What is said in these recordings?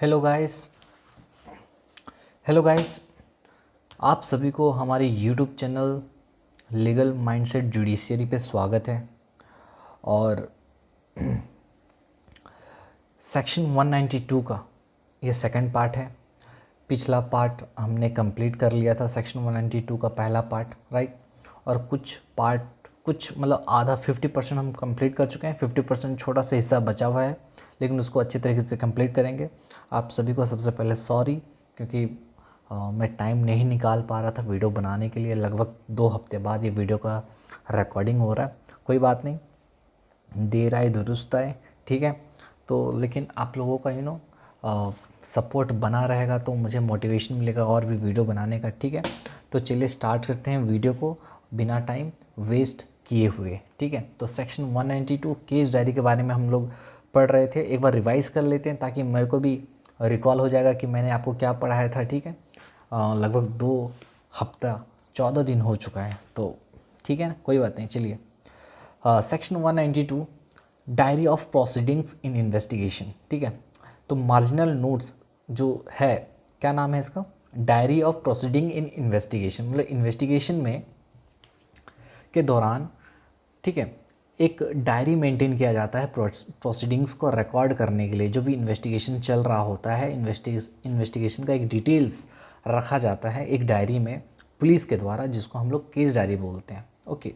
Hello guys. Hello guys, आप सभी को हमारे YouTube channel legal mindset judiciary पे स्वागत है। और सेक्शन 192 का ये सेकंड पार्ट है। पिछला पार्ट हमने कंप्लीट कर लिया था, सेक्शन 192 का पहला पार्ट, राइट। और कुछ मतलब आधा 50% हम कंप्लीट कर चुके हैं, 50% छोटा सा हिस्सा बचा हुआ है, लेकिन उसको अच्छी तरीके से कंप्लीट करेंगे। आप सभी को सबसे पहले सॉरी, क्योंकि मैं टाइम नहीं निकाल पा रहा था वीडियो बनाने के लिए। लगभग 2 हफ्ते बाद ये वीडियो का रिकॉर्डिंग हो रहा है। कोई बात नहीं, देर आए दुरुस्त आए, ठीक है। तो लेकिन आप लोगों का सपोर्ट बना रहेगा तो मुझे मोटिवेशन मिलेगा और भी वीडियो बनाने का, ठीक है। तो चलिए स्टार्ट करते हैं वीडियो को बिना टाइम वेस्ट किए हुए, ठीक है। तो सेक्शन 192 केस डायरी के बारे में हम लोग पढ़ रहे थे। एक बार रिवाइज़ कर लेते हैं ताकि मेरे को भी रिकॉल हो जाएगा कि मैंने आपको क्या पढ़ाया था, ठीक है। लगभग 2 हफ्ता 14 दिन हो चुका है, तो ठीक है ना, कोई बात नहीं। चलिए, section 192 diary of proceedings in investigation, ठीक है। तो मार्जिनल नोट्स जो है, क्या नाम है इसका, diary of proceeding in investigation. मतलब इन्वेस्टिगेशन में के दौरान, ठीक है, एक डायरी मेंटेन किया जाता है प्रोसीडिंग्स को रिकॉर्ड करने के लिए। जो भी इन्वेस्टिगेशन चल रहा होता है, इन्वेस्टिगेशन का एक डिटेल्स रखा जाता है एक डायरी में पुलिस के द्वारा, जिसको हम लोग केस डायरी बोलते हैं, ओके।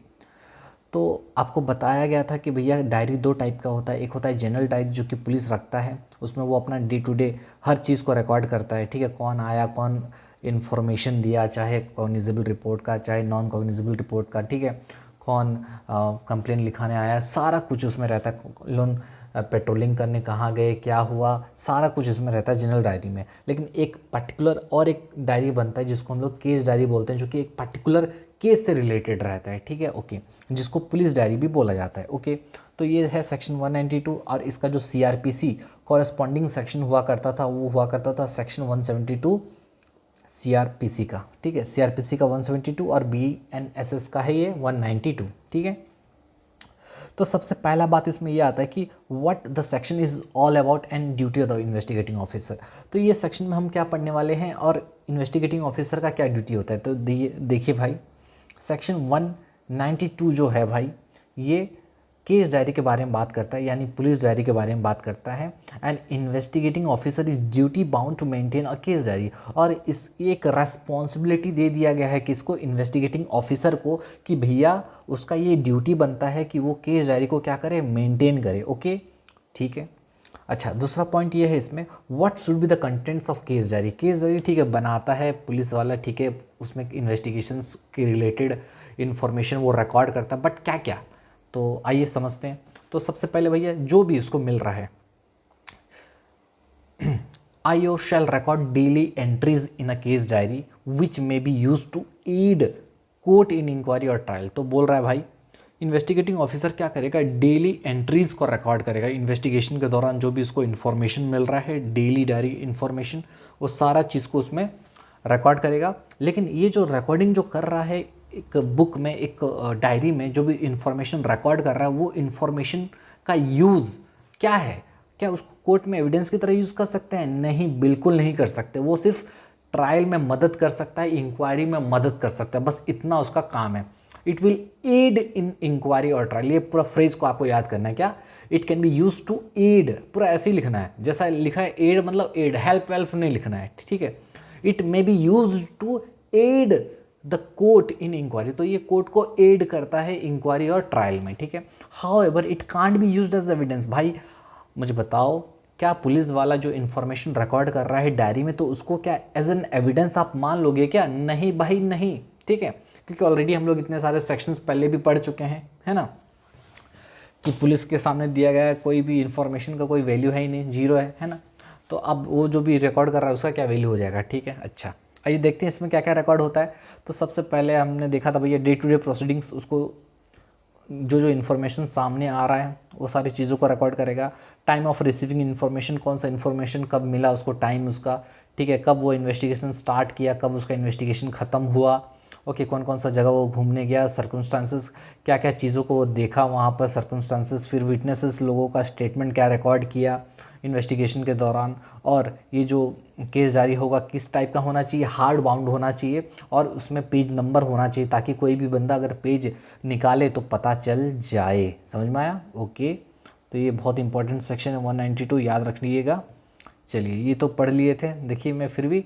तो आपको बताया गया था कि भैया डायरी 2 टाइप का होता है। एक होता है जनरल डायरी जो कि पुलिस रखता है, उसमें वो अपना डे टू डे हर चीज़ को रिकॉर्ड करता है, ठीक है। कौन आया, कौन इन्फॉर्मेशन दिया, चाहे कॉग्निजेबल रिपोर्ट का चाहे नॉन कॉग्निजेबल रिपोर्ट का, ठीक है। कौन कंप्लेन लिखाने आया, सारा कुछ उसमें रहता है। लोन पेट्रोलिंग करने कहाँ गए, क्या हुआ, सारा कुछ इसमें रहता है जनरल डायरी में। लेकिन एक पर्टिकुलर और एक डायरी बनता है जिसको हम लोग केस डायरी बोलते हैं, जो कि एक पर्टिकुलर केस से रिलेटेड रहता है, ठीक है, ओके। जिसको पुलिस डायरी भी बोला जाता है, ओके। तो ये है सेक्शन 192। और इसका जो CRPC कॉरेस्पॉन्डिंग सेक्शन हुआ करता था, वो हुआ करता था सेक्शन 172 CRPC का, ठीक है। CRPC का 172 और BNSS का है ये 192, ठीक है। तो सबसे पहला बात इसमें ये आता है कि what the section is all about and duty of the investigating officer. तो ये सेक्शन में हम क्या पढ़ने वाले हैं और इन्वेस्टिगेटिंग ऑफिसर का क्या ड्यूटी होता है। तो देखिए भाई, सेक्शन 192 जो है भाई, ये केस डायरी के बारे में बात करता है, यानी पुलिस डायरी के बारे में बात करता है। And investigating officer is duty bound to maintain a case diary. और इस एक रेस्पॉन्सिबिलिटी दे दिया गया है किसको, इन्वेस्टिगेटिंग ऑफिसर को, कि भैया उसका ये ड्यूटी बनता है कि वो केस डायरी को क्या करे, मेंटेन करे, ओके, ठीक है। अच्छा, दूसरा पॉइंट ये है इसमें, what should be the contents of case diary. Case diary, ठीक है, बनाता है पुलिस वाला, ठीक है, उसमें इन्वेस्टिगेशंस के रिलेटेड इन्फॉर्मेशन वो रिकॉर्ड करता है, बट क्या क्या, तो आइए समझते हैं। तो सबसे पहले भैया जो भी उसको मिल रहा है, IO shall record daily entries in a case diary which may be used to aid court in inquiry और ट्रायल। तो बोल रहा है भाई, इन्वेस्टिगेटिंग ऑफिसर क्या करेगा, डेली एंट्रीज को रिकॉर्ड करेगा। इन्वेस्टिगेशन के दौरान जो भी उसको इन्फॉर्मेशन मिल रहा है, डेली डायरी इन्फॉर्मेशन, वो सारा चीज़ को उसमें रिकॉर्ड करेगा। लेकिन ये जो रिकॉर्डिंग जो कर रहा है एक बुक में, एक डायरी में, जो भी इन्फॉर्मेशन रिकॉर्ड कर रहा है, वो इन्फॉर्मेशन का यूज़ क्या है, क्या उसको कोर्ट में एविडेंस की तरह यूज़ कर सकते हैं? नहीं, बिल्कुल नहीं कर सकते। वो सिर्फ ट्रायल में मदद कर सकता है, इंक्वायरी में मदद कर सकता है, बस इतना उसका काम है। It will aid in inquiry और ट्रायल। ये पूरा फ्रेज को आपको याद करना है, क्या, it can be use to aid, पूरा ऐसे ही लिखना है जैसा लिखा है एड, मतलब एड, हेल्प वेल्प नहीं लिखना है, ठीक है। It may be use to aid the court in inquiry. तो ये कोर्ट को एड करता है इंक्वायरी और ट्रायल में, ठीक है। However it can't be use as evidence. भाई मुझे बताओ, क्या पुलिस वाला जो इन्फॉर्मेशन रिकॉर्ड कर रहा है डायरी में, तो उसको क्या एज एन एविडेंस आप मान लोगे क्या? नहीं भाई नहीं, ठीक है। क्योंकि ऑलरेडी हम लोग इतने सारे सेक्शंस पहले भी पढ़ चुके हैं, है ना, कि पुलिस के सामने दिया गया कोई भी इन्फॉर्मेशन का कोई वैल्यू है ही नहीं, जीरो है ना। तो अब वो जो भी रिकॉर्ड कर रहा है उसका क्या वैल्यू हो जाएगा, ठीक है। अच्छा, आइए देखते हैं इसमें क्या क्या रिकॉर्ड होता है। तो सबसे पहले हमने देखा था भैया डे टू डे प्रोसीडिंग्स, उसको जो जो इन्फॉर्मेशन सामने आ रहा है वो सारी चीज़ों को रिकॉर्ड करेगा। टाइम ऑफ रिसीविंग इन्फॉर्मेशन, कौन सा इन्फॉर्मेशन कब मिला उसको, टाइम उसका, ठीक है, कब वो इन्वेस्टिगेशन स्टार्ट किया, कब उसका इन्वेस्टिगेशन ख़त्म हुआ, ओके, कौन कौन सा जगह वो घूमने गया, सर्कमस्टांसेस, क्या क्या चीज़ों को वो देखा वहाँ पर, सर्कमस्टांसेस, फिर विटनेसेस लोगों का स्टेटमेंट क्या रिकॉर्ड किया, इन्वेस्टिगेशन के दौरान, और ये जो केस जारी होगा किस टाइप का होना चाहिए, हार्ड बाउंड होना चाहिए और उसमें पेज नंबर होना चाहिए ताकि कोई भी बंदा अगर पेज निकाले तो पता चल जाए। समझ में आया? ओके, तो ये बहुत इंपॉर्टेंट सेक्शन है 192, याद रख लीजिएगा। चलिए, ये तो पढ़ लिए थे। देखिए, मैं फिर भी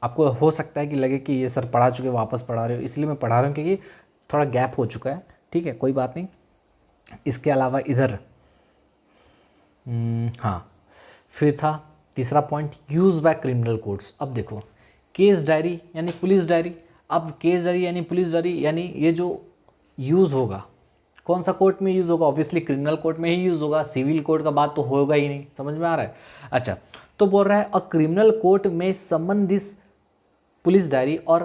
आपको हो सकता है कि लगे कि ये सर पढ़ा चुके वापस पढ़ा रहे हो, इसलिए मैं पढ़ा रहा हूँ क्योंकि थोड़ा गैप हो चुका है। ठीक है, कोई बात नहीं। इसके अलावा इधर हाँ, फिर था तीसरा point, use by criminal courts. अब देखो, केस डायरी यानी पुलिस डायरी। अब केस डायरी यानी पुलिस डायरी, यानी ये जो यूज़ होगा कौन सा कोर्ट में यूज़ होगा? ऑब्वियसली क्रिमिनल कोर्ट में ही यूज़ होगा, सिविल कोर्ट का बात तो होगा ही नहीं। समझ में आ रहा है? अच्छा, तो बोल रहा है अ क्रिमिनल कोर्ट में समन दिस पुलिस डायरी और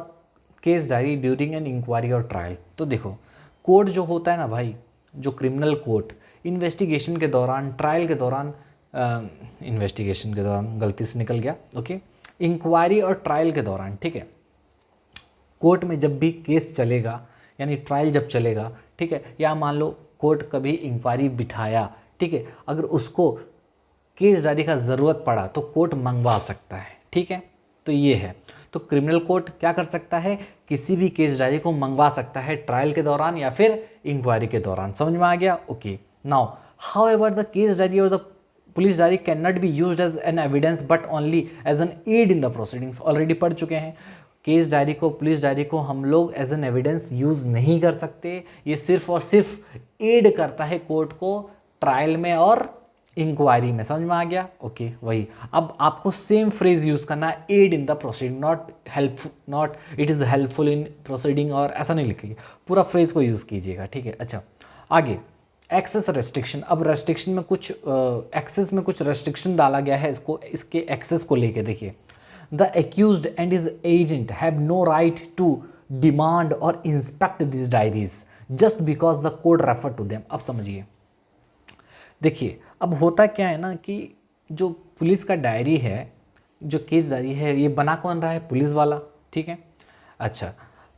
case diary during an inquiry और ट्रायल। तो देखो, कोर्ट जो होता है ना भाई, जो क्रिमिनल कोर्ट, इन्वेस्टिगेशन के दौरान, ट्रायल के दौरान, इन्वेस्टिगेशन के दौरान गलती से निकल गया, ओके, इंक्वायरी और ट्रायल के दौरान, ठीक है, कोर्ट में जब भी केस चलेगा यानी ट्रायल जब चलेगा, ठीक है, या मान लो कोर्ट कभी इंक्वायरी बिठाया, ठीक है, अगर उसको केस डायरी का ज़रूरत पड़ा तो कोर्ट मंगवा सकता है। ठीक है, तो ये है। तो क्रिमिनल कोर्ट क्या कर सकता है? किसी भी केस डायरी को मंगवा सकता है ट्रायल के दौरान या फिर इंक्वायरी के दौरान। समझ में आ गया? Okay, now however the case diary और the police diary can not be used as an evidence but only as an aid in the proceedings. Already पढ़ चुके हैं, केस डायरी को, पुलिस डायरी को हम लोग एज एन एविडेंस यूज़ नहीं कर सकते। ये सिर्फ और सिर्फ एड करता है कोर्ट को ट्रायल में और इंक्वायरी में। समझ में आ गया? ओके, वही। अब आपको सेम फ्रेज यूज़ करना है, aid in the proceeding, not helpful, not it is helpful in proceeding, और ऐसा नहीं लिखिए, पूरा फ्रेज को यूज़ कीजिएगा। ठीक है, अच्छा, आगे एक्सेस रेस्ट्रिक्शन। अब रेस्ट्रिक्शन में कुछ एक्सेस में कुछ रेस्ट्रिक्शन डाला गया है, इसको, इसके एक्सेस को लेके देखिए। The accused and his agent have no right to demand और inspect this diaries just because the court refer to them. अब समझिए, देखिए, अब होता क्या है ना कि जो पुलिस का डायरी है, जो केस डायरी है, ये बना कौन रहा है? पुलिस वाला। ठीक है, अच्छा,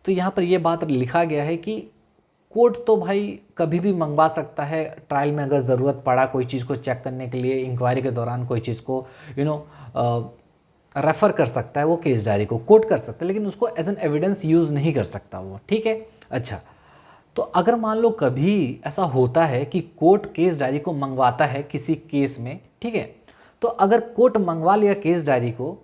तो यहाँ पर ये बात लिखा गया है कि कोर्ट तो भाई कभी भी मंगवा सकता है ट्रायल में, अगर ज़रूरत पड़ा कोई चीज़ को चेक करने के लिए, इंक्वायरी के दौरान कोई चीज़ को रेफ़र कर सकता है वो केस डायरी को, कोर्ट कर सकता है, लेकिन उसको एज एन एविडेंस यूज़ नहीं कर सकता वो। ठीक है, अच्छा, तो अगर मान लो कभी ऐसा होता है कि कोर्ट केस डायरी को मंगवाता है किसी केस में, ठीक है, तो अगर कोर्ट मंगवा लिया केस डायरी को,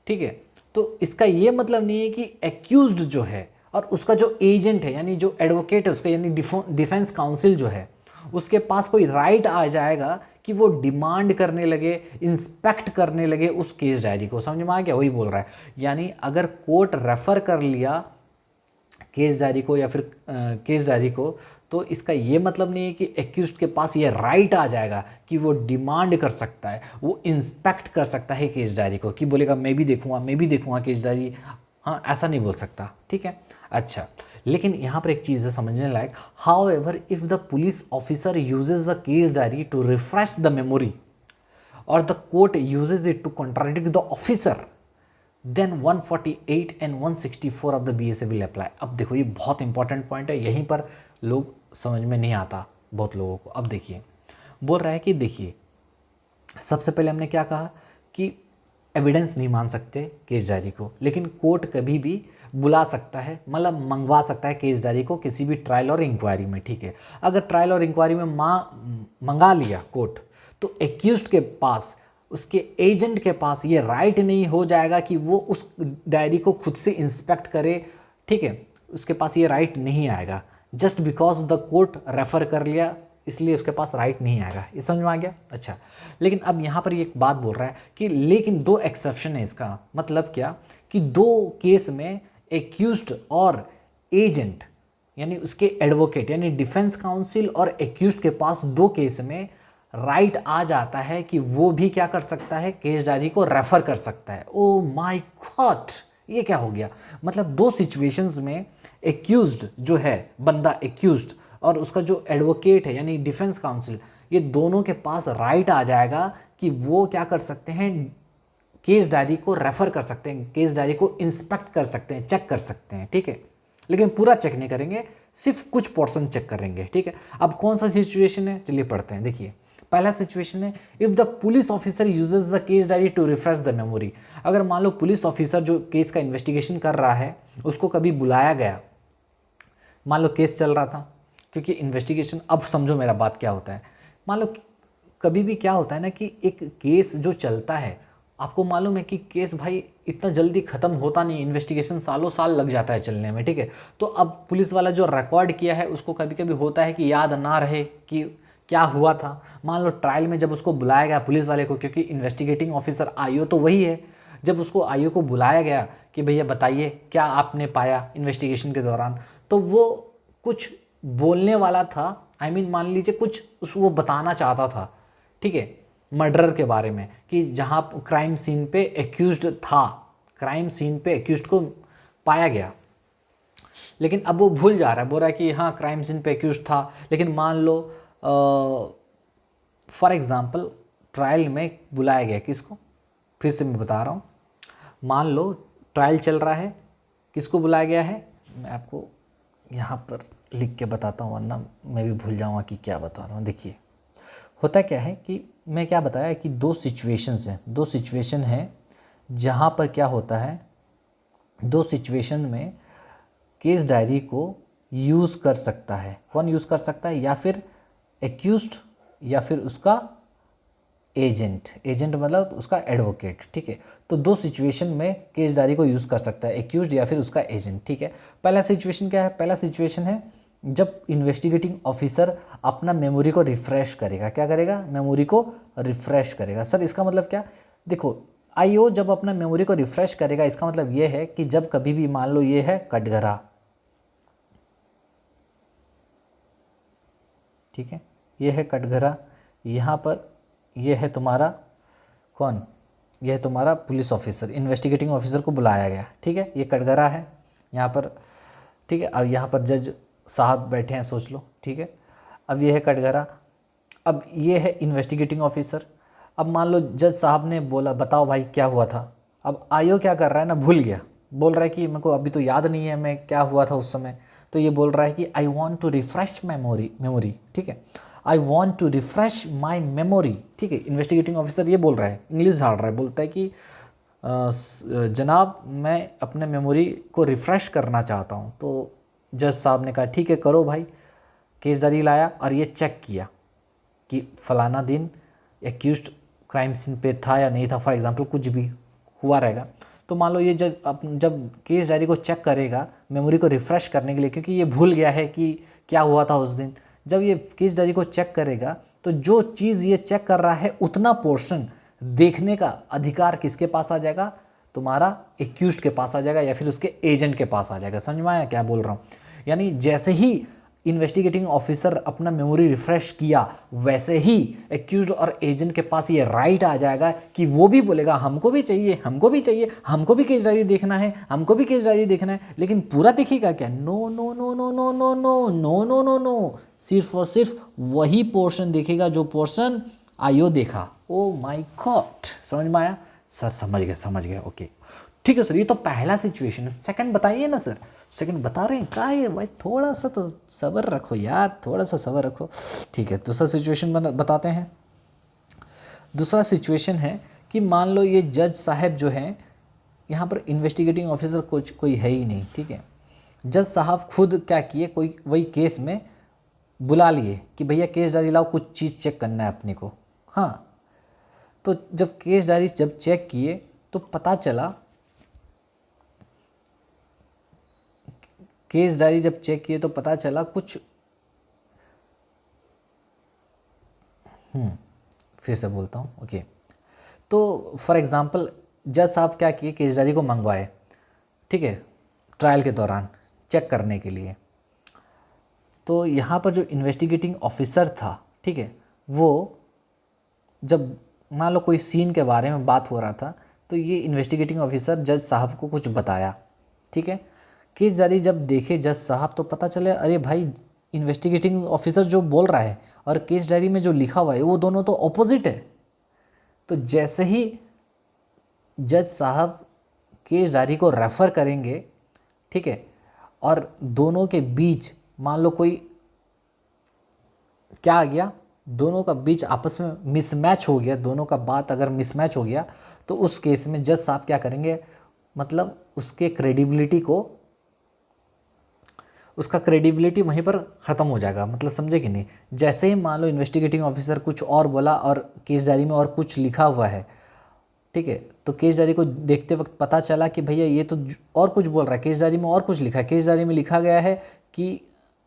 ठीक है, तो इसका ये मतलब नहीं है कि एक्यूज्ड जो है और उसका जो एजेंट है यानी जो एडवोकेट है उसका, यानी डिफेंस काउंसिल जो है, उसके पास कोई राइट आ जाएगा कि वो डिमांड करने लगे, इंस्पेक्ट करने लगे उस केस डायरी को। समझ में आ गया? वही बोल रहा है, यानी अगर कोर्ट रेफ़र कर लिया केस डायरी को या फिर केस डायरी को, तो इसका ये मतलब नहीं है कि एक्यूज्ड के पास ये राइट आ जाएगा कि वो डिमांड कर सकता है, वो इंस्पेक्ट कर सकता है केस डायरी को, कि बोलेगा मैं भी देखूंगा केस डायरी। हाँ, ऐसा नहीं बोल सकता। ठीक है, अच्छा, लेकिन यहाँ पर एक चीज़ है समझने लायक। However if the police officer uses the case diary to refresh the memory और the court uses it to contradict the officer, then 148 and 164 of the BSA will apply. अब देखो, ये बहुत इंपॉर्टेंट पॉइंट है, यहीं पर लोग समझ में नहीं आता बहुत लोगों को। अब देखिए, बोल रहा है कि देखिए, सबसे पहले हमने क्या कहा कि एविडेंस नहीं मान सकते केस डायरी को, लेकिन कोर्ट कभी भी बुला सकता है, मतलब मंगवा सकता है केस डायरी को किसी भी ट्रायल और इंक्वायरी में। ठीक है, अगर ट्रायल और इंक्वायरी में मंगा लिया कोर्ट, तो एक्यूज्ड के पास, उसके एजेंट के पास ये राइट नहीं हो जाएगा कि वो उस डायरी को खुद से इंस्पेक्ट करे। ठीक है, उसके पास ये राइट नहीं आएगा, just because the court refer कर लिया इसलिए उसके पास राइट नहीं आएगा। ये समझ में आ गया? अच्छा, लेकिन अब यहाँ पर एक बात बोल रहा है कि लेकिन दो एक्सेप्शन है। इसका मतलब क्या कि दो केस में एक्यूज्ड और एजेंट यानी उसके एडवोकेट यानी डिफेंस काउंसिल और एक्यूज्ड के पास दो केस में राइट आ जाता है कि वो भी क्या कर सकता है, केस डायरी को रेफ़र कर सकता है। ओ माय गॉड, ये क्या हो गया? मतलब दो सिचुएशंस में एक्यूज्ड जो है बंदा, एक्यूज्ड, और उसका जो एडवोकेट है यानी डिफेंस काउंसिल, ये दोनों के पास राइट आ जाएगा कि वो क्या कर सकते हैं, केस डायरी को रेफ़र कर सकते हैं, केस डायरी को इंस्पेक्ट कर सकते हैं, चेक कर सकते हैं। ठीक है, लेकिन पूरा चेक नहीं करेंगे, सिर्फ कुछ पोर्शन चेक करेंगे। ठीक है, अब कौन सा सिचुएशन है, चलिए पढ़ते हैं। देखिए, पहला सिचुएशन है if the police officer uses the case diary to refresh the memory. अगर मान लो पुलिस ऑफिसर जो केस का इन्वेस्टिगेशन कर रहा है उसको कभी बुलाया गया, मान लो केस चल रहा था, क्योंकि इन्वेस्टिगेशन, अब समझो मेरा बात क्या होता है। मान लो कभी भी क्या होता है ना कि एक केस जो चलता है, आपको मालूम है कि केस भाई इतना जल्दी ख़त्म होता नहीं, इन्वेस्टिगेशन सालों साल लग जाता है चलने में, ठीक है। तो अब पुलिस वाला जो रिकॉर्ड किया है उसको कभी कभी होता है कि याद ना रहे कि क्या हुआ था। मान लो ट्रायल में जब उसको बुलाया गया पुलिस वाले को, क्योंकि इन्वेस्टिगेटिंग ऑफिसर आईओ तो वही है, जब उसको आईओ को बुलाया गया कि भैया बताइए क्या आपने पाया इन्वेस्टिगेशन के दौरान, तो वो कुछ बोलने वाला था, आई मीन मान लीजिए कुछ वो बताना चाहता था, ठीक है, मर्डर के बारे में, कि जहाँ क्राइम सीन पे एक्यूज्ड था, क्राइम सीन पे एक्यूज्ड को पाया गया, लेकिन अब वो भूल जा रहा है, बोल रहा है कि हाँ क्राइम सीन पे एक्यूज्ड था। लेकिन मान लो फॉर एग्जांपल ट्रायल में बुलाया गया किसको, फिर से मैं बता रहा हूँ, मान लो ट्रायल चल रहा है, किसको बुलाया गया है, मैं आपको यहाँ पर लिख के बताता हूँ वरना मैं भी भूल जाऊँगा कि क्या बता रहा हूँ। देखिए होता क्या है कि मैं क्या बताया कि दो सिचुएशंस हैं, दो सिचुएशन हैं जहाँ पर क्या होता है, दो सिचुएशन में केस डायरी को यूज़ कर सकता है। कौन यूज़ कर सकता है, या फिर एक्यूज्ड या फिर उसका एजेंट, एजेंट मतलब उसका एडवोकेट, ठीक है। तो दो सिचुएशन में केस डायरी को यूज़ कर सकता है, एक्यूज्ड या फिर उसका एजेंट, ठीक है। पहला सिचुएशन क्या है, पहला सिचुएशन है जब इन्वेस्टिगेटिंग ऑफिसर अपना मेमोरी को रिफ़्रेश करेगा। क्या करेगा, मेमोरी को रिफ़्रेश करेगा। सर इसका मतलब क्या, देखो आईओ जब अपना मेमोरी को रिफ़्रेश करेगा, इसका मतलब ये है कि जब कभी भी मान लो ये है कटघरा, ठीक है, ये है कटघरा, यहाँ पर ये है तुम्हारा कौन, यह है तुम्हारा पुलिस ऑफिसर, इन्वेस्टिगेटिंग ऑफिसर को बुलाया गया, ठीक है, ये कटघरा है यहाँ पर, ठीक है। अब यहाँ पर जज साहब बैठे हैं, सोच लो, ठीक है। अब ये है कटघरा, अब ये है इन्वेस्टिगेटिंग ऑफिसर। अब मान लो जज साहब ने बोला बताओ भाई क्या हुआ था, अब आईओ क्या कर रहा है ना, भूल गया, बोल रहा है कि मेरे को अभी तो याद नहीं है मैं क्या हुआ था उस समय, तो ये बोल रहा है कि I want to refresh memory, ठीक है, I want to refresh my memory, ठीक है। इन्वेस्टिगेटिंग ऑफिसर ये बोल रहा है, इंग्लिश झाड़ रहा है, बोलता है कि जनाब मैं अपने मेमोरी को रिफ़्रेश करना चाहता हूँ। तो जज साहब ने कहा ठीक है करो भाई, केस डायरी लाया और ये चेक किया कि फ़लाना दिन एक्यूज्ड क्राइम सीन पे था या नहीं था, फॉर एग्जांपल कुछ भी हुआ रहेगा। तो मान लो ये जब केस डायरी को चेक करेगा मेमोरी को रिफ़्रेश करने के लिए, क्योंकि ये भूल गया है कि क्या हुआ था उस दिन, जब ये केस डायरी को चेक करेगा तो जो चीज़ ये चेक कर रहा है उतना पोर्शन देखने का अधिकार किसके पास आ जाएगा, तुम्हारा एक्यूज्ड के पास आ जाएगा या फिर उसके एजेंट के पास आ जाएगा। समझ में आया क्या बोल रहा हूँ, यानी जैसे ही इन्वेस्टिगेटिंग ऑफिसर अपना मेमोरी रिफ्रेश किया वैसे ही एक्यूज्ड और एजेंट के पास ये राइट आ जाएगा कि वो भी बोलेगा हमको भी चाहिए, हमको भी चाहिए, हमको भी केस डायरी देखना है, हमको भी केस डायरी देखना है। लेकिन पूरा देखिएगा क्या, no no no no no no no no no no no, सिर्फ और सिर्फ वही पोर्शन देखेगा जो पोर्शन आईओ देखा। ओ माय गॉड, समझ में आया सर, समझ गए ओके ठीक है सर। ये तो पहला सिचुएशन है, सेकंड बताइए ना सर। सेकंड बता रहे हैं क्या है भाई, थोड़ा सा तो सब्र रखो यार, थोड़ा सा सब्र रखो, ठीक है। दूसरा सिचुएशन बताते हैं। दूसरा सिचुएशन है कि मान लो ये जज साहब जो हैं, यहाँ पर इन्वेस्टिगेटिंग ऑफिसर कुछ कोई है ही नहीं, ठीक है। जज साहब खुद क्या किए, कोई वही केस में बुला लिए कि भैया केस डायरी लाओ, कुछ चीज़ चेक करना है अपने को। हाँ, तो जब केस डायरी जब चेक किए तो पता चला, केस डायरी जब चेक किए तो पता चला कुछ, फिर से बोलता हूँ ओके। तो फॉर एग्जांपल जज साहब क्या किए, केस डायरी को मंगवाए, ठीक है, ट्रायल के दौरान चेक करने के लिए। तो यहाँ पर जो इन्वेस्टिगेटिंग ऑफिसर था, ठीक है, वो जब मान लो कोई सीन के बारे में बात हो रहा था तो ये इन्वेस्टिगेटिंग ऑफिसर जज साहब को कुछ बताया, ठीक है। केस डायरी जब देखे जज साहब तो पता चले अरे भाई इन्वेस्टिगेटिंग ऑफिसर जो बोल रहा है और केस डायरी में जो लिखा हुआ है वो दोनों तो ऑपोजिट है। तो जैसे ही जज साहब केस डायरी को रेफ़र करेंगे, ठीक है, और दोनों के बीच मान लो कोई क्या आ गया, दोनों का बीच आपस में मिसमैच हो गया, दोनों का बात अगर मिसमैच हो गया तो उस केस में जज साहब क्या करेंगे, मतलब उसके क्रेडिबिलिटी को, उसका क्रेडिबिलिटी वहीं पर ख़त्म हो जाएगा। मतलब समझे कि नहीं, जैसे ही मान लो इन्वेस्टिगेटिंग ऑफिसर कुछ और बोला और केस डायरी में और कुछ लिखा हुआ है, ठीक है, तो केस डायरी को देखते वक्त पता चला कि भैया ये तो और कुछ बोल रहा है, केस डायरी में और कुछ लिखा है, केस डायरी में लिखा गया है कि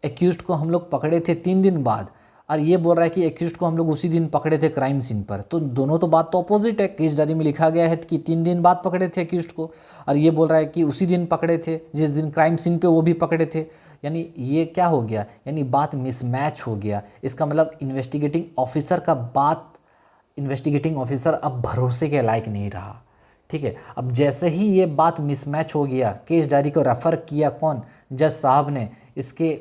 एक्यूज्ड को हम लोग पकड़े थे 3 दिन बाद, और ये बोल रहा है कि एक्यूज्ड को हम लोग उसी दिन पकड़े थे क्राइम सीन पर, तो दोनों तो बात तो अपोजिट है। केस डायरी में लिखा गया है कि 3 दिन बाद पकड़े थे एक्यूज्ड को, और ये बोल रहा है कि उसी दिन पकड़े थे जिस दिन क्राइम सीन पे वो भी पकड़े थे। यानी ये क्या हो गया, यानी बात मिसमैच हो गया। इसका मतलब इन्वेस्टिगेटिंग ऑफिसर का बात, इन्वेस्टिगेटिंग ऑफिसर अब भरोसे के लायक नहीं रहा। ठीक है, अब जैसे ही ये बात मिसमैच हो गया, केस डायरी को रेफ़र किया कौन, जज साहब ने, इसके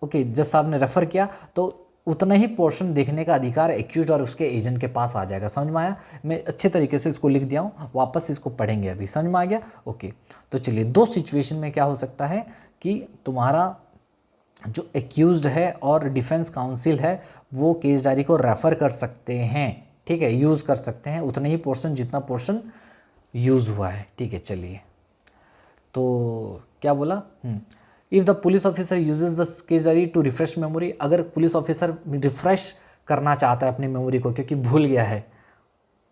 ओके जज साहब ने रेफ़र किया, तो उतना ही पोर्शन देखने का अधिकार एक्यूज्ड और उसके एजेंट के पास आ जाएगा। समझ में आया? मैं अच्छे तरीके से इसको लिख दिया हूँ, वापस इसको पढ़ेंगे अभी। समझ में आ गया? ओके, तो चलिए, 2 सिचुएशन में क्या हो सकता है कि तुम्हारा जो एक्यूज्ड है और डिफेंस काउंसिल है वो केस डायरी को रेफ़र कर सकते हैं। ठीक है, यूज़ कर सकते हैं उतना ही पोर्शन जितना पोर्शन यूज़ हुआ है। ठीक है, चलिए, तो क्या बोला, if the police officer uses the case diary to refresh memory, अगर पुलिस ऑफिसर रिफ्रेश करना चाहता है अपनी मेमोरी को क्योंकि भूल गया है,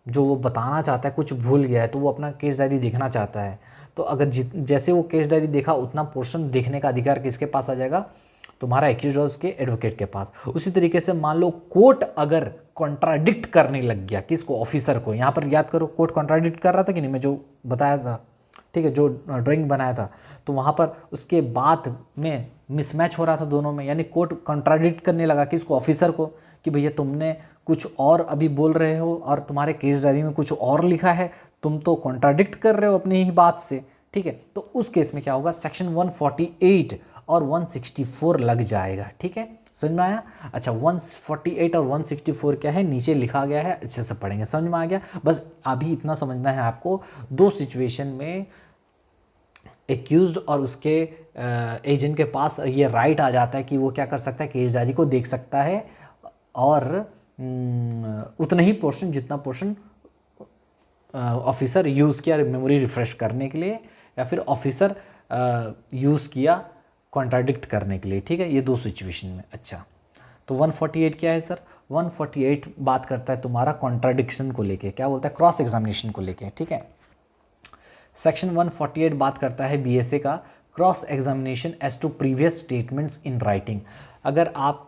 जो वो बताना चाहता है कुछ भूल गया है, तो वो अपना केस डायरी देखना चाहता है, तो अगर जैसे वो केस डायरी देखा उतना पोर्शन देखने का अधिकार किसके पास आ जाएगा, तुम्हारा एक्यूज और उसके एडवोकेट के पास। उसी तरीके से मान लो कोर्ट अगर कॉन्ट्राडिक्ट करने लग गया, किसको, ऑफिसर को, यहाँ पर याद करो कोर्ट कॉन्ट्राडिक्ट कर रहा था कि नहीं, मैं जो बताया था, ठीक है, जो ड्राइंग बनाया था, तो वहाँ पर उसके बात में मिसमैच हो रहा था दोनों में, यानी कोर्ट कॉन्ट्राडिक्ट करने लगा किसको, ऑफिसर को, कि भैया तुमने कुछ और अभी बोल रहे हो और तुम्हारे केस डायरी में कुछ और लिखा है, तुम तो कॉन्ट्राडिक्ट कर रहे हो अपनी ही बात से। ठीक है, तो उस केस में क्या होगा, सेक्शन 148 और 164 लग जाएगा। ठीक है, समझ में आया? अच्छा, 148 और 164 क्या है, नीचे लिखा गया है, अच्छे से पढ़ेंगे, समझ में आ गया? बस अभी इतना समझना है आपको, 2 सिचुएशन में एक्यूज्ड और उसके एजेंट के पास ये राइट आ जाता है कि वो क्या कर सकता है, केस डायरी को देख सकता है और उतना ही पोर्शन जितना पोर्शन ऑफिसर यूज़ किया मेमोरी रिफ्रेश करने के लिए, या फिर ऑफिसर यूज़ किया कॉन्ट्राडिक्ट करने के लिए। ठीक है, ये 2 सिचुएशन में। अच्छा, तो 148 क्या है सर? 148 बात करता है तुम्हारा कॉन्ट्राडिक्शन को लेके, क्या बोलता है, क्रॉस एग्जामिनेशन को लेके। ठीक है, सेक्शन 148 बात करता है बीएसए का cross examination as to previous statements in writing. अगर आप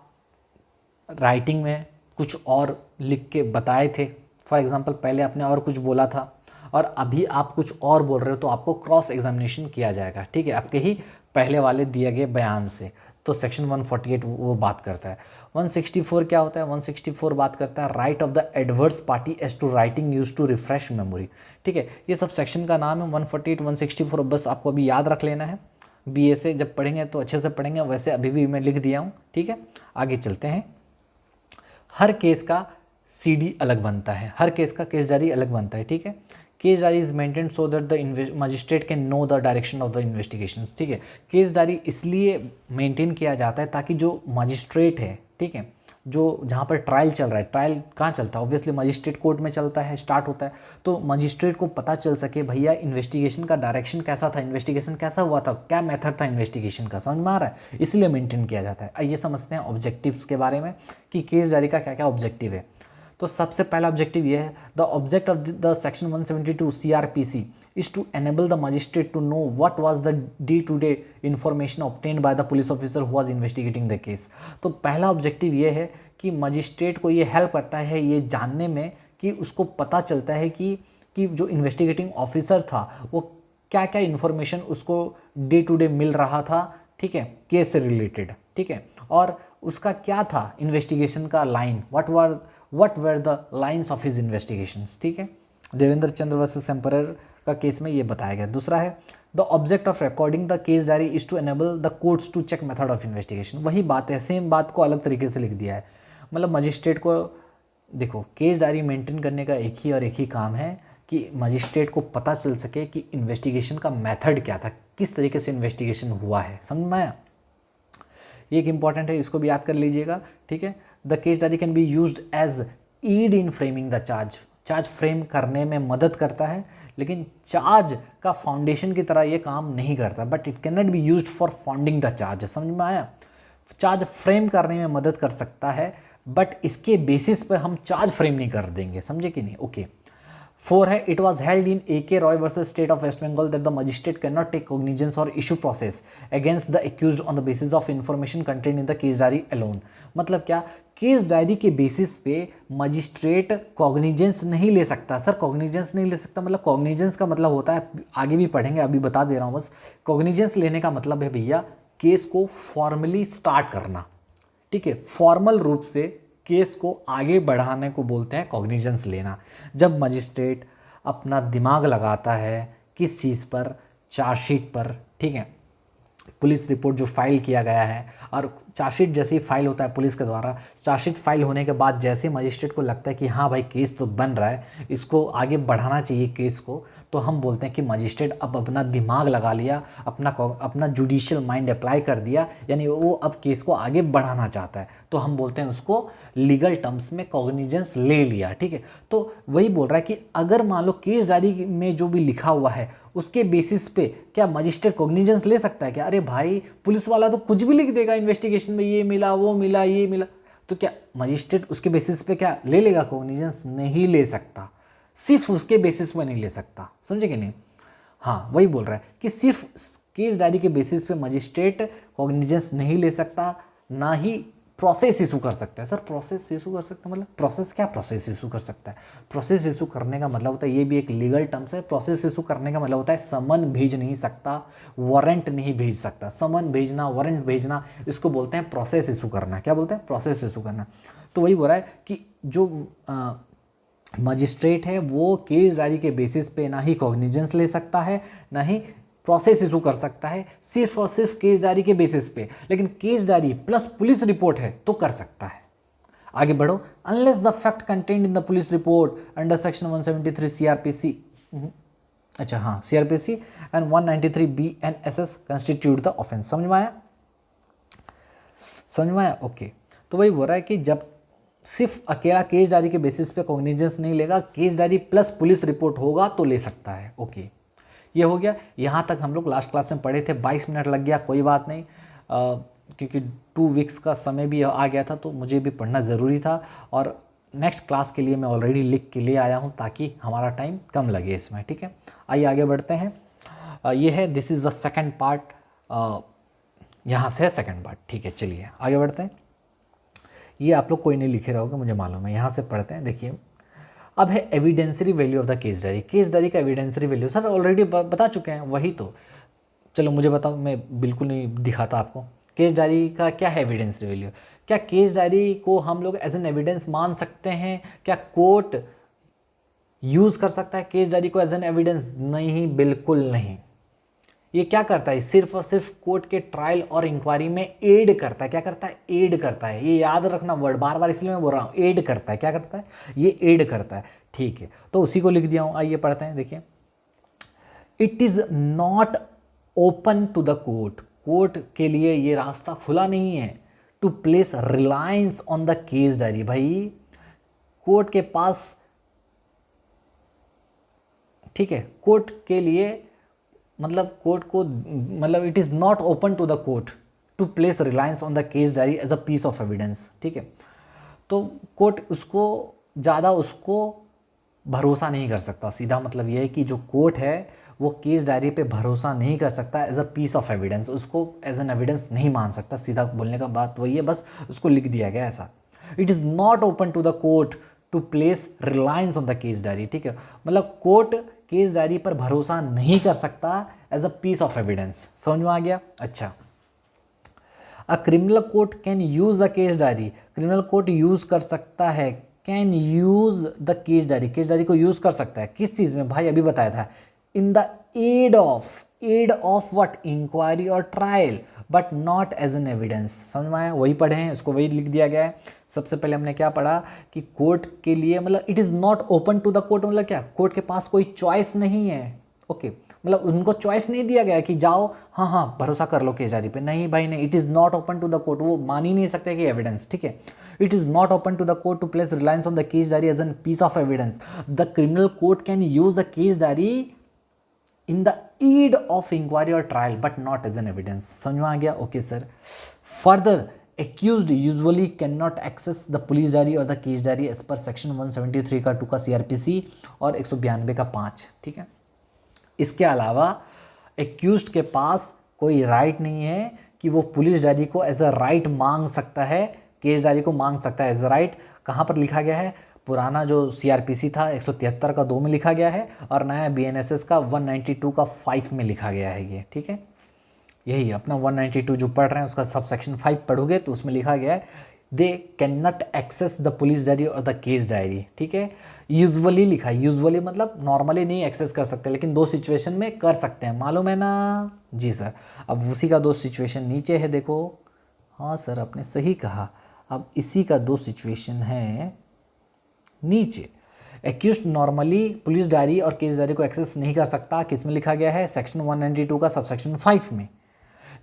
राइटिंग में कुछ और लिख के बताए थे, फॉर एग्जांपल पहले आपने और कुछ बोला था और अभी आप कुछ और बोल रहे हो, तो आपको क्रॉस एग्जामिनेशन किया जाएगा। ठीक है, आपके ही पहले वाले दिए गए बयान से। तो सेक्शन 148 वो बात करता है। 164 क्या होता है? 164 बात करता है right of the adverse party as to writing use to refresh memory. ठीक है, ये सब सेक्शन का नाम है 148, 164, बस आपको अभी याद रख लेना है। बीएसए जब पढ़ेंगे तो अच्छे से पढ़ेंगे, वैसे अभी भी मैं लिख दिया हूँ। ठीक है, आगे चलते हैं। हर केस का सीडी अलग बनता है, हर केस का केस डायरी अलग बनता है। ठीक है, case diary is maintained so that the magistrate can know the direction of the investigation. ठीक है, केस डायरी इसलिए मेंटेन किया जाता है ताकि जो मजिस्ट्रेट है, ठीक है, जो जहाँ पर ट्रायल चल रहा है, ट्रायल कहाँ चलता है, ऑब्वियसली मजिस्ट्रेट कोर्ट में चलता है, स्टार्ट होता है, तो मजिस्ट्रेट को पता चल सके भैया इन्वेस्टिगेशन का डायरेक्शन कैसा था, इन्वेस्टिगेशन कैसा हुआ था, क्या मेथड था इन्वेस्टिगेशन का, समझ में आ रहा है? इसलिए मेंटेन किया जाता है। आइए समझते हैं ऑब्जेक्टिव्स के बारे में कि केस डायरी का क्या क्या ऑब्जेक्टिव है। तो सबसे पहला ऑब्जेक्टिव ये है, the object of the section 172 CRPC is to enable the magistrate to know what was the day to day information obtained by the police officer who was investigating the case. तो पहला objective ये है कि magistrate को ये help करता है ये जानने में कि उसको पता चलता है कि जो इन्वेस्टिगेटिंग ऑफिसर था वो क्या क्या इन्फॉर्मेशन उसको डे टू डे मिल रहा था, ठीक है, केस से रिलेटेड। ठीक है, और उसका क्या था इन्वेस्टिगेशन का line, what were the lines of his investigations. ठीक है, देवेंद्र चंद्र वर्सेस एम्परर का केस में ये बताया गया। दूसरा है the object of recording the case diary is to enable the courts to check method of investigation. वही बात है, सेम बात को अलग तरीके से लिख दिया है। मतलब मजिस्ट्रेट को देखो, केस डायरी मेंटेन करने का एक ही काम है कि मजिस्ट्रेट को पता चल सके कि इन्वेस्टिगेशन का मेथड क्या था, किस तरीके से इन्वेस्टिगेशन हुआ है। समझ में आया? ये एक इंपॉर्टेंट है, इसको भी याद कर लीजिएगा। ठीक है, the case diary can be used as aid in framing the charge. Charge frame करने में मदद करता है, लेकिन चार्ज का फाउंडेशन की तरह ये काम नहीं करता, but it can not be used for founding the charge. समझ में आया? चार्ज फ्रेम करने में मदद कर सकता है, बट इसके बेसिस पर हम चार्ज फ्रेम नहीं कर देंगे। समझे कि नहीं? ओके। 4 है, it was held in AK Roy versus state of West Bengal that the magistrate can not take cognizance और issue process against the accused on the basis of information content in the case diary alone. मतलब क्या? Case diary के basis पे magistrate cognizance नहीं ले सकता। Sir cognizance नहीं ले सकता मतलब, कॉग्निजेंस का मतलब होता है, आगे भी पढ़ेंगे, अभी बता दे रहा हूँ बस। कॉग्निजेंस लेने का मतलब है भैया केस को फॉर्मली स्टार्ट करना। ठीक है, फॉर्मल रूप से केस को आगे बढ़ाने को बोलते हैं कॉग्निजेंस लेना। जब मजिस्ट्रेट अपना दिमाग लगाता है किस चीज़ पर? चार्जशीट पर। ठीक है, पुलिस रिपोर्ट जो फाइल किया गया है, और चार्जशीट जैसे ही फाइल होता है पुलिस के द्वारा, चार्जशीट फाइल होने के बाद जैसे मजिस्ट्रेट को लगता है कि हाँ भाई केस तो बन रहा है, इसको आगे बढ़ाना चाहिए केस को, तो हम बोलते हैं कि मजिस्ट्रेट अब अपना दिमाग लगा लिया, अपना जुडिशियल माइंड अप्लाई कर दिया, यानी वो अब केस को आगे बढ़ाना चाहता है, तो हम बोलते हैं उसको लीगल टर्म्स में कॉग्निजेंस ले लिया। ठीक है, तो वही बोल रहा है कि अगर मान लो केस डायरी में जो भी लिखा हुआ है उसके बेसिस पे क्या मजिस्ट्रेट कॉग्निजेंस ले सकता है क्या? अरे भाई पुलिस वाला तो कुछ भी लिख देगा इन्वेस्टिगेशन में, ये मिला वो मिला ये मिला, तो क्या मजिस्ट्रेट उसके बेसिस पे क्या ले लेगा कॉग्निजेंस? नहीं ले सकता, सिर्फ उसके बेसिस पे नहीं ले सकता। समझे कि नहीं? हाँ, वही बोल रहा है कि सिर्फ केस डायरी के बेसिस पे मजिस्ट्रेट कॉग्निजेंस नहीं ले सकता, ना ही प्रोसेस इशू कर सकता है। सर प्रोसेस इशू कर सकता है मतलब, प्रोसेस क्या प्रोसेस इशू कर सकता है? प्रोसेस इशू करने का मतलब होता है, ये भी एक लीगल टर्म्स है, प्रोसेस इशू करने का मतलब होता है समन भेज नहीं सकता, वारंट नहीं भेज सकता। समन भेजना, वारंट भेजना, इसको बोलते हैं प्रोसेस इशू करना। क्या बोलते हैं? प्रोसेस इशू करना। तो वही बोल रहा है कि जो मजिस्ट्रेट है वो केस डायरी के बेसिस पे ना ही कॉग्निजेंस ले सकता है, ना ही प्रोसेस इशू कर सकता है, सिर्फ और सिर्फ केस डायरी के बेसिस पे। लेकिन case diary plus police report है तो कर सकता है। आगे बढ़ो। Unless the fact content in the police report under section 173 CRPC, अच्छा हाँ CRPC and 193 BNSS constitute the offence. समझ में आया? समझ में आया? ओके। तो वही बोल रहा है कि जब सिर्फ अकेला केस डायरी के बेसिस पे कॉग्निजेंस नहीं लेगा, case diary plus police report होगा तो ले सकता है। ओके, ये हो गया। यहाँ तक हम लोग लास्ट क्लास में पढ़े थे, 22 मिनट लग गया, कोई बात नहीं, क्योंकि 2 वीक्स का समय भी आ गया था तो मुझे भी पढ़ना ज़रूरी था, और नेक्स्ट क्लास के लिए मैं ऑलरेडी लिख के ले आया हूँ ताकि हमारा टाइम कम लगे इसमें। ठीक है, आइए आगे बढ़ते हैं। ये है, this is the second part, यहाँ से है सेकेंड पार्ट। ठीक है, चलिए आगे बढ़ते हैं। ये आप लोग कोई नहीं लिखे रहोगे मुझे मालूम है, यहाँ से पढ़ते हैं। देखिए, अब है evidentiary value of the case diary. Case diary का एविडेंसरी वैल्यू सर ऑलरेडी बता चुके हैं, वही तो, चलो मुझे बताओ, मैं बिल्कुल नहीं दिखाता आपको। केस डायरी का क्या है एविडेंसरी वैल्यू? क्या केस डायरी को हम लोग एज एन एविडेंस मान सकते हैं? क्या कोर्ट यूज़ कर सकता है केस डायरी को एज एन एविडेंस? नहीं, बिल्कुल नहीं। ये क्या करता है? सिर्फ और सिर्फ कोर्ट के ट्रायल और इंक्वायरी में एड करता है। क्या करता है? एड करता है। ये याद रखना वर्ड, बार बार इसलिए मैं बोल रहा हूँ, एड करता है। क्या करता है? ये एड करता है। ठीक है, तो उसी को लिख दिया हूँ। आइए पढ़ते हैं। देखिए, it is not open to the court. Court के लिए ये रास्ता खुला नहीं है to place reliance on the case diary. भाई कोर्ट के पास, ठीक है, कोर्ट के लिए मतलब कोर्ट को, मतलब it is not open to the court to place reliance on the case diary as a piece of evidence. ठीक है, तो कोर्ट उसको ज़्यादा उसको भरोसा नहीं कर सकता। सीधा मतलब ये है कि जो कोर्ट है वो केस डायरी पे भरोसा नहीं कर सकता as a piece of evidence, उसको एज एन एविडेंस नहीं मान सकता। सीधा बोलने का बात वही है, बस उसको लिख दिया गया ऐसा। It is not open to the court to place reliance on the case diary. ठीक है, मतलब कोर्ट केस डायरी पर भरोसा नहीं कर सकता as a piece of evidence. समझ में आ गया? अच्छा, a criminal court can use the case diary. Criminal court use कर सकता है, can use the case diary, case diary को यूज कर सकता है। किस चीज में? भाई अभी बताया था, in the aid of what? Inquiry और trial, but not as an evidence. समझ में आया? वही पढ़े हैं, उसको वही लिख दिया गया है। सबसे पहले हमने क्या पढ़ा कि कोर्ट के लिए मतलब it is not open to the court, मतलब क्या? कोर्ट के पास कोई चॉइस नहीं है। ओके, मतलब उनको चॉइस नहीं दिया गया कि जाओ हाँ हाँ भरोसा कर लो केस डायरी पे, नहीं भाई नहीं, it is not open to the court, वो मान ही नहीं सकते कि एविडेंस, ठीक है। It is not open to the court to place reliance on the case diary as an piece of evidence, the criminal court can use the case diary in the aid of inquiry और trial but not as an evidence. समझ में आ गया? Okay sir. Further accused usually cannot access the police diary और the case diary as per section 173 का 2 का CRPC और 192 का 5, ठीक है। इसके अलावा एक्यूज्ड के पास कोई राइट नहीं है कि वो पुलिस डायरी को एज अ राइट मांग सकता है, केस डायरी को मांग सकता है एज अ राइट। कहाँ पर लिखा गया है? पुराना जो CRPC था 173 का 2 में लिखा गया है और नया BNSS का 192 का 5 में लिखा गया है ये, ठीक है। यही अपना 192 जो पढ़ रहे हैं उसका सब सेक्शन 5 पढ़ोगे तो उसमें लिखा गया है they can not access the police diary और द केस डायरी, ठीक है। यूजुअली लिखा है, यूजुअली मतलब नॉर्मली नहीं एक्सेस कर सकते, लेकिन 2 सिचुएशन में कर सकते हैं, मालूम है ना? जी सर। अब उसी का 2 सिचुएशन नीचे है, देखो। हाँ सर आपने सही कहा, अब इसी का 2 सिचुएशन है नीचे। एक्यूज्ड नॉर्मली पुलिस डायरी और केस डायरी को एक्सेस नहीं कर सकता, किस में लिखा गया है? सेक्शन 192 का सबसेक्शन 5 में।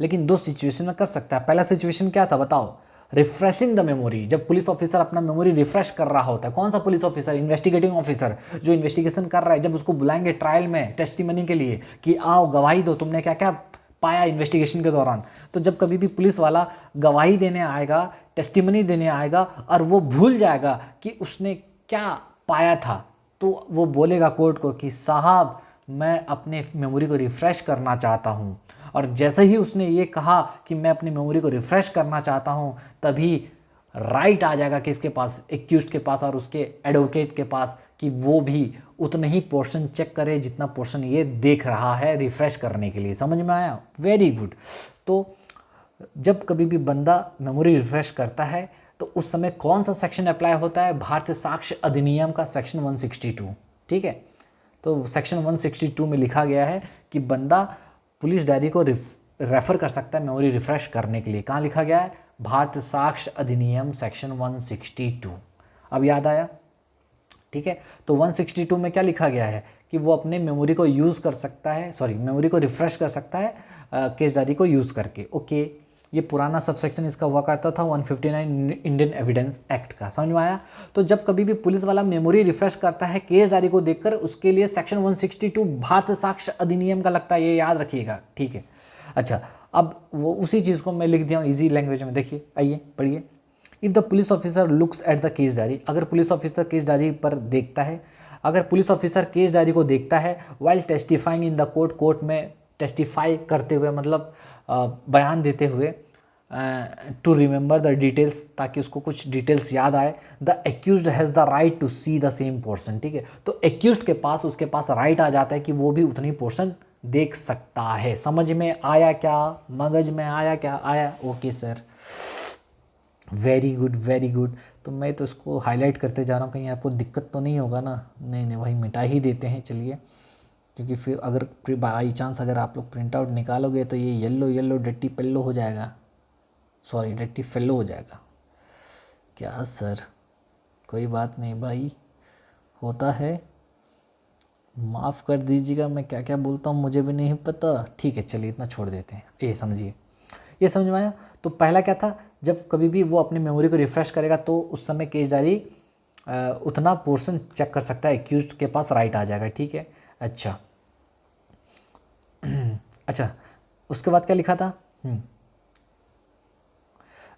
लेकिन 2 सिचुएशन में कर सकता है। पहला सिचुएशन क्या था बताओ? रिफ्रेशिंग द मेमोरी, जब पुलिस ऑफिसर अपना मेमोरी रिफ्रेश कर रहा होता है। कौन सा पुलिस ऑफिसर? इन्वेस्टिगेटिंग ऑफिसर जो इन्वेस्टिगेशन कर रहा है, जब उसको बुलाएंगे ट्रायल में टेस्टिमनी के लिए कि आओ गवाही दो, तुमने क्या क्या पाया इन्वेस्टिगेशन के दौरान। तो जब कभी भी पुलिस वाला गवाही देने आएगा, टेस्टिमनी देने आएगा और वो भूल जाएगा कि उसने क्या पाया था, तो वो बोलेगा कोर्ट को कि साहब मैं अपने मेमोरी को रिफ़्रेश करना चाहता हूँ। और जैसे ही उसने ये कहा कि मैं अपनी मेमोरी को रिफ़्रेश करना चाहता हूँ, तभी राइट आ जाएगा किसके पास? एक्यूज्ड के पास और उसके एडवोकेट के पास, कि वो भी उतना ही पोर्शन चेक करे जितना पोर्शन ये देख रहा है रिफ़्रेश करने के लिए। समझ में आया? Very good. तो जब कभी भी बंदा मेमोरी रिफ़्रेश करता है तो उस समय कौन सा सेक्शन अप्लाई होता है? भारतीय साक्ष्य अधिनियम का सेक्शन 162, ठीक है। तो सेक्शन 162 में लिखा गया है कि बंदा पुलिस डायरी को रेफ़र कर सकता है मेमोरी रिफ़्रेश करने के लिए। कहाँ लिखा गया है? भारतीय साक्ष्य अधिनियम सेक्शन 162। अब याद आया? ठीक है। तो 162 में क्या लिखा गया है कि वो अपने मेमोरी को यूज़ कर सकता है, मेमोरी को रिफ़्रेश कर सकता है केस डायरी को यूज़ करके। ओके, ये पुराना सबसेक्शन इसका हुआ करता था 159 इंडियन एविडेंस एक्ट का। समझ में आया? तो जब कभी भी पुलिस वाला मेमोरी रिफ्रेश करता है केस डायरी को देखकर, उसके लिए सेक्शन 162 भारतीय साक्ष्य अधिनियम का लगता है, ये याद रखिएगा, ठीक है। अच्छा, अब वो उसी चीज़ को मैं लिख दिया हूँ ईजी लैंग्वेज में, देखिए, आइए पढ़िए। If the police officer looks at the case diary, अगर पुलिस ऑफिसर केस डायरी पर देखता है, अगर पुलिस ऑफिसर केस डायरी को देखता है while testifying in the court, court में टेस्टिफाई करते हुए मतलब बयान देते हुए, टू रिमेंबर द डिटेल्स, ताकि उसको कुछ डिटेल्स याद आए। The accused has the right to see the same portion, ठीक है। तो एक्यूज्ड के पास उसके पास राइट आ जाता है कि वो भी उतनी पोर्शन देख सकता है। समझ में आया क्या? मगज में आया क्या? आया? Okay sir, very good very good. तो मैं तो इसको हाईलाइट करते जा रहा हूँ, कहीं आपको दिक्कत तो नहीं होगा ना? नहीं नहीं भाई, मिटा ही देते हैं, चलिए, क्योंकि फिर अगर बाई चांस अगर आप लोग प्रिंट आउट निकालोगे तो ये येलो येलो डट्टी पेल्लो हो जाएगा, सॉरी डट्टी फेलो हो जाएगा। क्या सर? कोई बात नहीं भाई, होता है, माफ़ कर दीजिएगा, मैं क्या क्या बोलता हूँ मुझे भी नहीं पता। ठीक है, चलिए इतना छोड़ देते हैं। ये समझिए, ये समझ में आया? तो पहला क्या था? जब कभी भी वो अपनी मेमोरी को रिफ़्रेश करेगा तो उस समय केस डायरी उतना पोर्शन चेक कर सकता है, एक्यूज्ड के पास राइट आ जाएगा, ठीक है। अच्छा अच्छा, उसके बाद क्या लिखा था?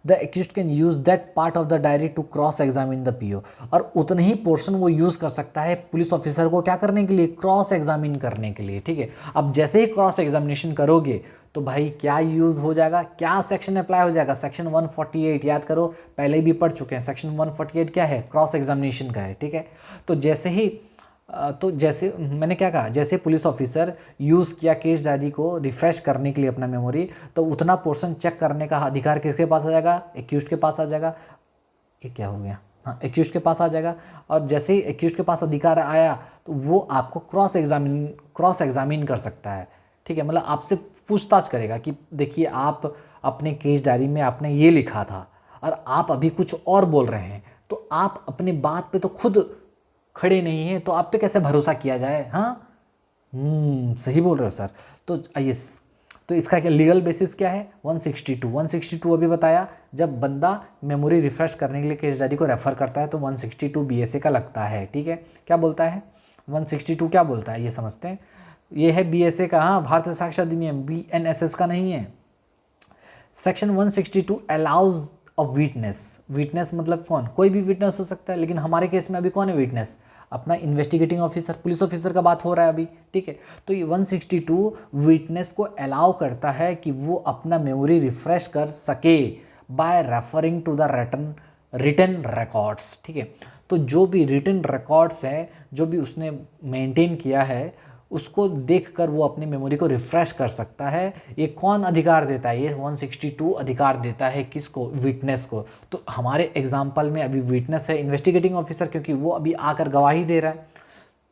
The accused can use that part of the diary to cross examine the PO, और उतने ही पोर्शन वो यूज़ कर सकता है पुलिस ऑफिसर को क्या करने के लिए? क्रॉस एग्जामिन करने के लिए, ठीक है। अब जैसे ही क्रॉस एग्जामिनेशन करोगे तो भाई क्या यूज़ हो जाएगा? क्या सेक्शन अप्लाई हो जाएगा? सेक्शन 148, याद करो, पहले भी पढ़ चुके हैं। सेक्शन 148 क्या है? क्रॉस एग्जामिनेशन का है, ठीक है। तो जैसे मैंने क्या कहा, जैसे पुलिस ऑफिसर यूज़ किया केस डायरी को रिफ़्रेश करने के लिए अपना मेमोरी, तो उतना पोर्शन चेक करने का अधिकार किसके पास आ जाएगा? एक्यूज्ड के पास आ जाएगा। ये क्या हो गया? हाँ, एक्यूज्ड के पास आ जाएगा। और जैसे ही एक्यूज्ड के पास अधिकार आया तो वो आपको क्रॉस एग्जामिन कर सकता है, ठीक है। मतलब आपसे पूछताछ करेगा कि देखिए, आप अपने केस डायरी में आपने ये लिखा था और आप अभी कुछ और बोल रहे हैं, तो आप अपनी बात पे तो खुद खड़े नहीं हैं, तो आप पे कैसे भरोसा किया जाए? हाँ, सही बोल रहे हो सर। तो आइए, तो इसका क्या लीगल बेसिस क्या है? 162 अभी बताया, जब बंदा मेमोरी रिफ्रेश करने के लिए केस डायरी को रेफर करता है तो 162 बीएसए का लगता है। ठीक है, क्या बोलता है 162 क्या बोलता है ये समझते हैं। ये है बीएसए का, हाँ, भारतीय साक्ष्य अधिनियम, बीएनएसएस का नहीं है। Section 162 allows a witness, witness मतलब कौन? कोई भी विटनेस हो सकता है, लेकिन हमारे केस में अभी कौन है विटनेस? अपना इन्वेस्टिगेटिंग ऑफिसर, पुलिस ऑफिसर का बात हो रहा है अभी। ठीक है, तो ये 162 विटनेस को अलाउ करता है कि वो अपना मेमोरी रिफ्रेश कर सके by referring to the written records. ठीक है, तो जो भी रिटन रिकॉर्ड्स है, जो भी उसने मेंटेन किया है, उसको देखकर वो अपनी मेमोरी को रिफ्रेश कर सकता है। ये कौन अधिकार देता है? ये 162 अधिकार देता है किसको? विटनेस को। तो हमारे एग्जाम्पल में अभी विटनेस है इन्वेस्टिगेटिंग ऑफिसर, क्योंकि वो अभी आकर गवाही दे रहा है।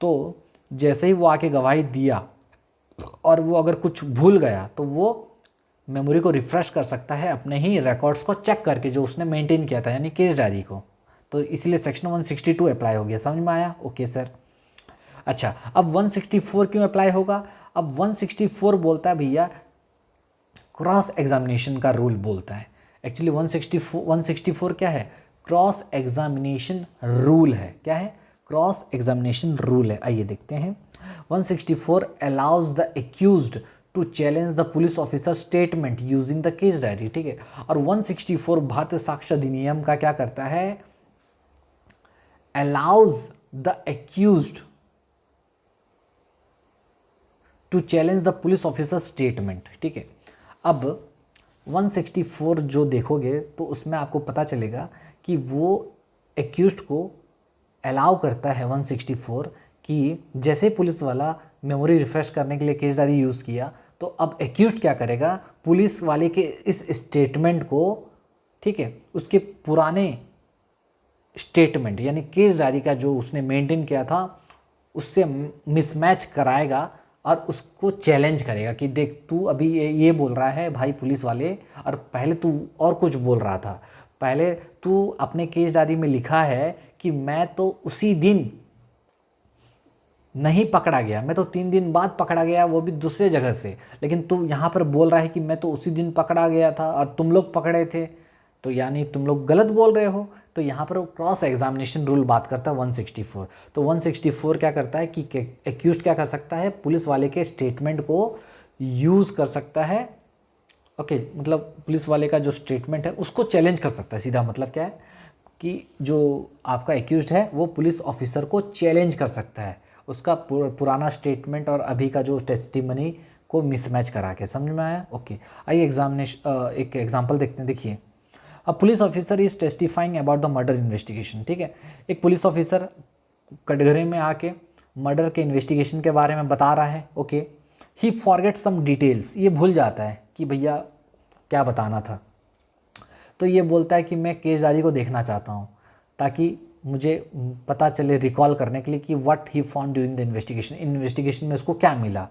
तो जैसे ही वो आके गवाही दिया और वो अगर कुछ भूल गया तो वो मेमोरी को रिफ्रेश कर सकता है अपने ही रिकॉर्ड्स को चेक करके, जो उसने मेंटेन किया था, यानी केस डायरी को। तो इसलिए सेक्शन 162 अप्लाई हो गया। समझ में आया? Okay sir. अच्छा, अब 164 क्यों अप्लाई होगा? अब 164 बोलता है भैया, क्रॉस एग्जामिनेशन का रूल बोलता है। एक्चुअली 164 क्या है? क्रॉस एग्जामिनेशन रूल है। क्या है? क्रॉस एग्जामिनेशन रूल है। आइए देखते हैं। 164 allows the accused to challenge the police officer statement using the case diary. ठीक है, और 164 भारतीय साक्ष्य अधिनियम का क्या करता है? Allows the accused to challenge the police officer statement. ठीक है, अब 164 जो देखोगे तो उसमें आपको पता चलेगा कि वो एक्यूज्ड को अलाउ करता है 164 कि जैसे पुलिस वाला मेमोरी रिफ्रेश करने के लिए केस डायरी यूज़ किया, तो अब एक्यूज्ड क्या करेगा? पुलिस वाले के इस स्टेटमेंट को, ठीक है, उसके पुराने स्टेटमेंट यानी केस डायरी का जो उसने मेंटेन किया था उससे मिसमैच कराएगा और उसको चैलेंज करेगा कि देख, तू अभी ये बोल रहा है भाई पुलिस वाले, और पहले तू और कुछ बोल रहा था। पहले तू अपने केस डायरी में लिखा है कि मैं तो उसी दिन नहीं पकड़ा गया, मैं तो 3 दिन बाद पकड़ा गया, वो भी दूसरे जगह से, लेकिन तू यहाँ पर बोल रहा है कि मैं तो उसी दिन पकड़ा गया था और तुम लोग पकड़े थे, तो यानी तुम लोग गलत बोल रहे हो। तो यहाँ पर क्रॉस एग्जामिनेशन रूल बात करता है 164। तो 164 क्या करता है कि एक्यूज्ड क्या कर सकता है? पुलिस वाले के स्टेटमेंट को यूज़ कर सकता है। ओके, मतलब पुलिस वाले का जो स्टेटमेंट है उसको चैलेंज कर सकता है। सीधा मतलब क्या है कि जो आपका एक्यूज्ड है वो पुलिस ऑफिसर को चैलेंज कर सकता है, उसका पुराना स्टेटमेंट और अभी का जो टेस्टिमनी को मिसमैच करा के। समझ में आया? ओके, आइए एक एग्जांपल देखते हैं। देखिए, अ police officer is testifying about the murder investigation. ठीक है, एक पुलिस ऑफिसर कटघरे में आके मर्डर के इन्वेस्टिगेशन के बारे में बता रहा है। ओके, ही फॉरगेट सम डिटेल्स, ये भूल जाता है कि भैया क्या बताना था। तो ये बोलता है कि मैं केस डायरी को देखना चाहता हूँ ताकि मुझे पता चले रिकॉल करने के लिए कि what he found during the investigation में उसको क्या मिला।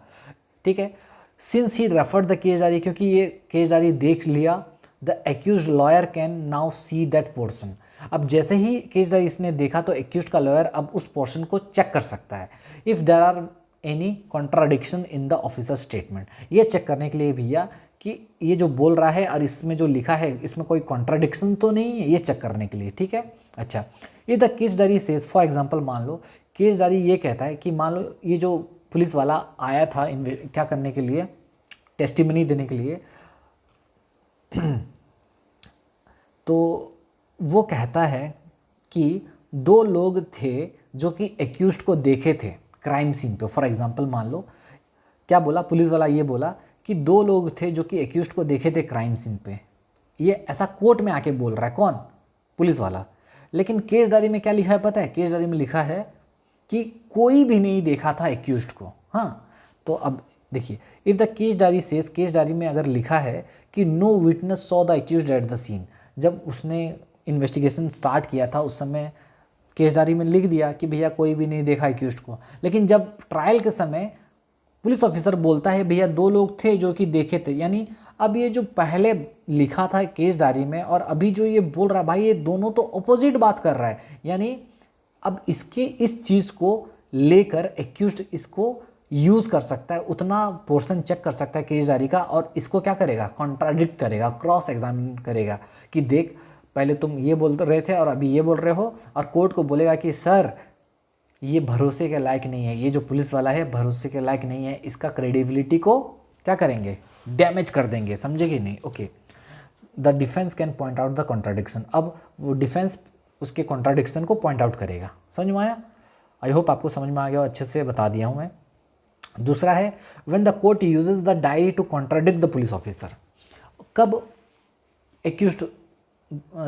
ठीक है, since he referred the case diary, क्योंकि ये केस डायरी देख लिया, the accused lawyer can now see that portion. अब जैसे ही केस डायरी इसने देखा तो एक्यूज्ड का लॉयर अब उस पोर्शन को चेक कर सकता है। If there are any contradiction in the officer statement, ये चेक करने के लिए भैया कि ये जो बोल रहा है और इसमें जो लिखा है इसमें कोई कॉन्ट्राडिक्शन तो नहीं है, ये चेक करने के लिए। ठीक है, अच्छा, ये the case diary says, for example मान लो केस डायरी ये कहता है कि मान लो ये जो पुलिस वाला आया था क्या करने के लिए, टेस्टिमनी देने के लिए, तो वो कहता है कि 2 लोग थे जो कि एक्यूज्ड को देखे थे क्राइम सीन पे। फॉर एग्जांपल मान लो क्या बोला पुलिस वाला, ये बोला कि 2 लोग थे जो कि एक्यूज्ड को देखे थे क्राइम सीन पे। ये ऐसा कोर्ट में आके बोल रहा है, कौन? पुलिस वाला। लेकिन केस डायरी में क्या लिखा है पता है? केस डायरी में लिखा है कि कोई भी नहीं देखा था एक्यूज्ड को। हाँ, तो अब देखिए, if the case diary says, case diary में अगर लिखा है कि no witness saw the accused at the scene, जब उसने इन्वेस्टिगेशन स्टार्ट किया था उस समय केस डायरी में लिख दिया कि भैया कोई भी नहीं देखा एक्यूज्ड को, लेकिन जब ट्रायल के समय पुलिस ऑफिसर बोलता है भैया 2 लोग थे जो कि देखे थे, यानी अब ये जो पहले लिखा था केस डायरी में और अभी जो ये बोल रहा है, भाई ये दोनों तो अपोजिट बात कर रहा है। यानी अब इसके इस चीज़ को लेकर एक्यूज्ड इसको यूज़ कर सकता है, उतना पोर्शन चेक कर सकता है केस डायरी का, और इसको क्या करेगा, कॉन्ट्राडिक्ट करेगा, क्रॉस एग्जामिन करेगा कि देख पहले तुम ये बोल रहे थे और अभी ये बोल रहे हो, और कोर्ट को बोलेगा कि सर ये भरोसे के लायक नहीं है, ये जो पुलिस वाला है भरोसे के लायक नहीं है, इसका क्रेडिबिलिटी को क्या करेंगे, डैमेज कर देंगे, समझे कि नहीं। Okay, the defence can point out the contradiction, अब वो डिफेंस उसके कॉन्ट्राडिक्शन को पॉइंट आउट करेगा। समझ में आया? आई होप आपको समझ में आ गया, अच्छे से बता दिया हूँ मैं। दूसरा है when the court uses the diary to contradict the police officer, कब एक्यूज्ड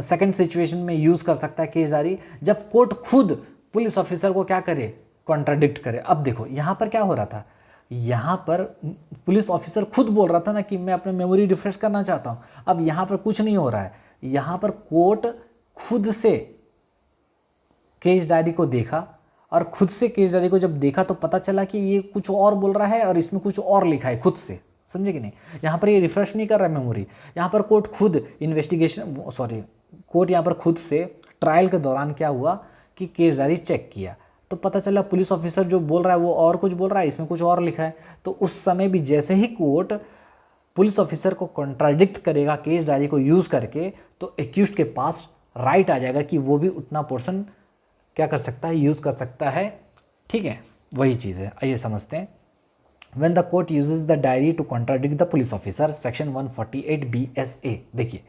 सेकंड सिचुएशन में यूज़ कर सकता है केस डायरी, जब कोर्ट खुद पुलिस ऑफिसर को क्या करे, कॉन्ट्राडिक्ट करे। अब देखो यहाँ पर क्या हो रहा था, यहाँ पर पुलिस ऑफिसर खुद बोल रहा था ना कि मैं अपना मेमोरी रिफ्रेश करना चाहता हूँ, अब यहाँ पर कुछ नहीं हो रहा है, यहाँ पर कोर्ट खुद से केस डायरी को देखा, और खुद से केस डायरी को जब देखा तो पता चला कि ये कुछ और बोल रहा है और इसमें कुछ और लिखा है खुद से, समझे कि नहीं। यहाँ पर ये रिफ्रेश नहीं कर रहा है मेमोरी, यहाँ पर कोर्ट खुद कोर्ट यहाँ पर खुद से ट्रायल के दौरान क्या हुआ कि केस डायरी चेक किया, तो पता चला पुलिस ऑफिसर जो बोल रहा है वो और कुछ बोल रहा है, इसमें कुछ और लिखा है। तो उस समय भी जैसे ही कोर्ट पुलिस ऑफिसर को कॉन्ट्राडिक्ट करेगा केस डायरी को यूज़ करके, तो एक्यूज्ड के पास राइट आ जाएगा कि वो भी उतना पोर्शन क्या कर सकता है, यूज़ कर सकता है। ठीक है, वही चीज़ है, आइए समझते हैं। When the court uses the diary to contradict the police officer, section 148 BSA, देखिए,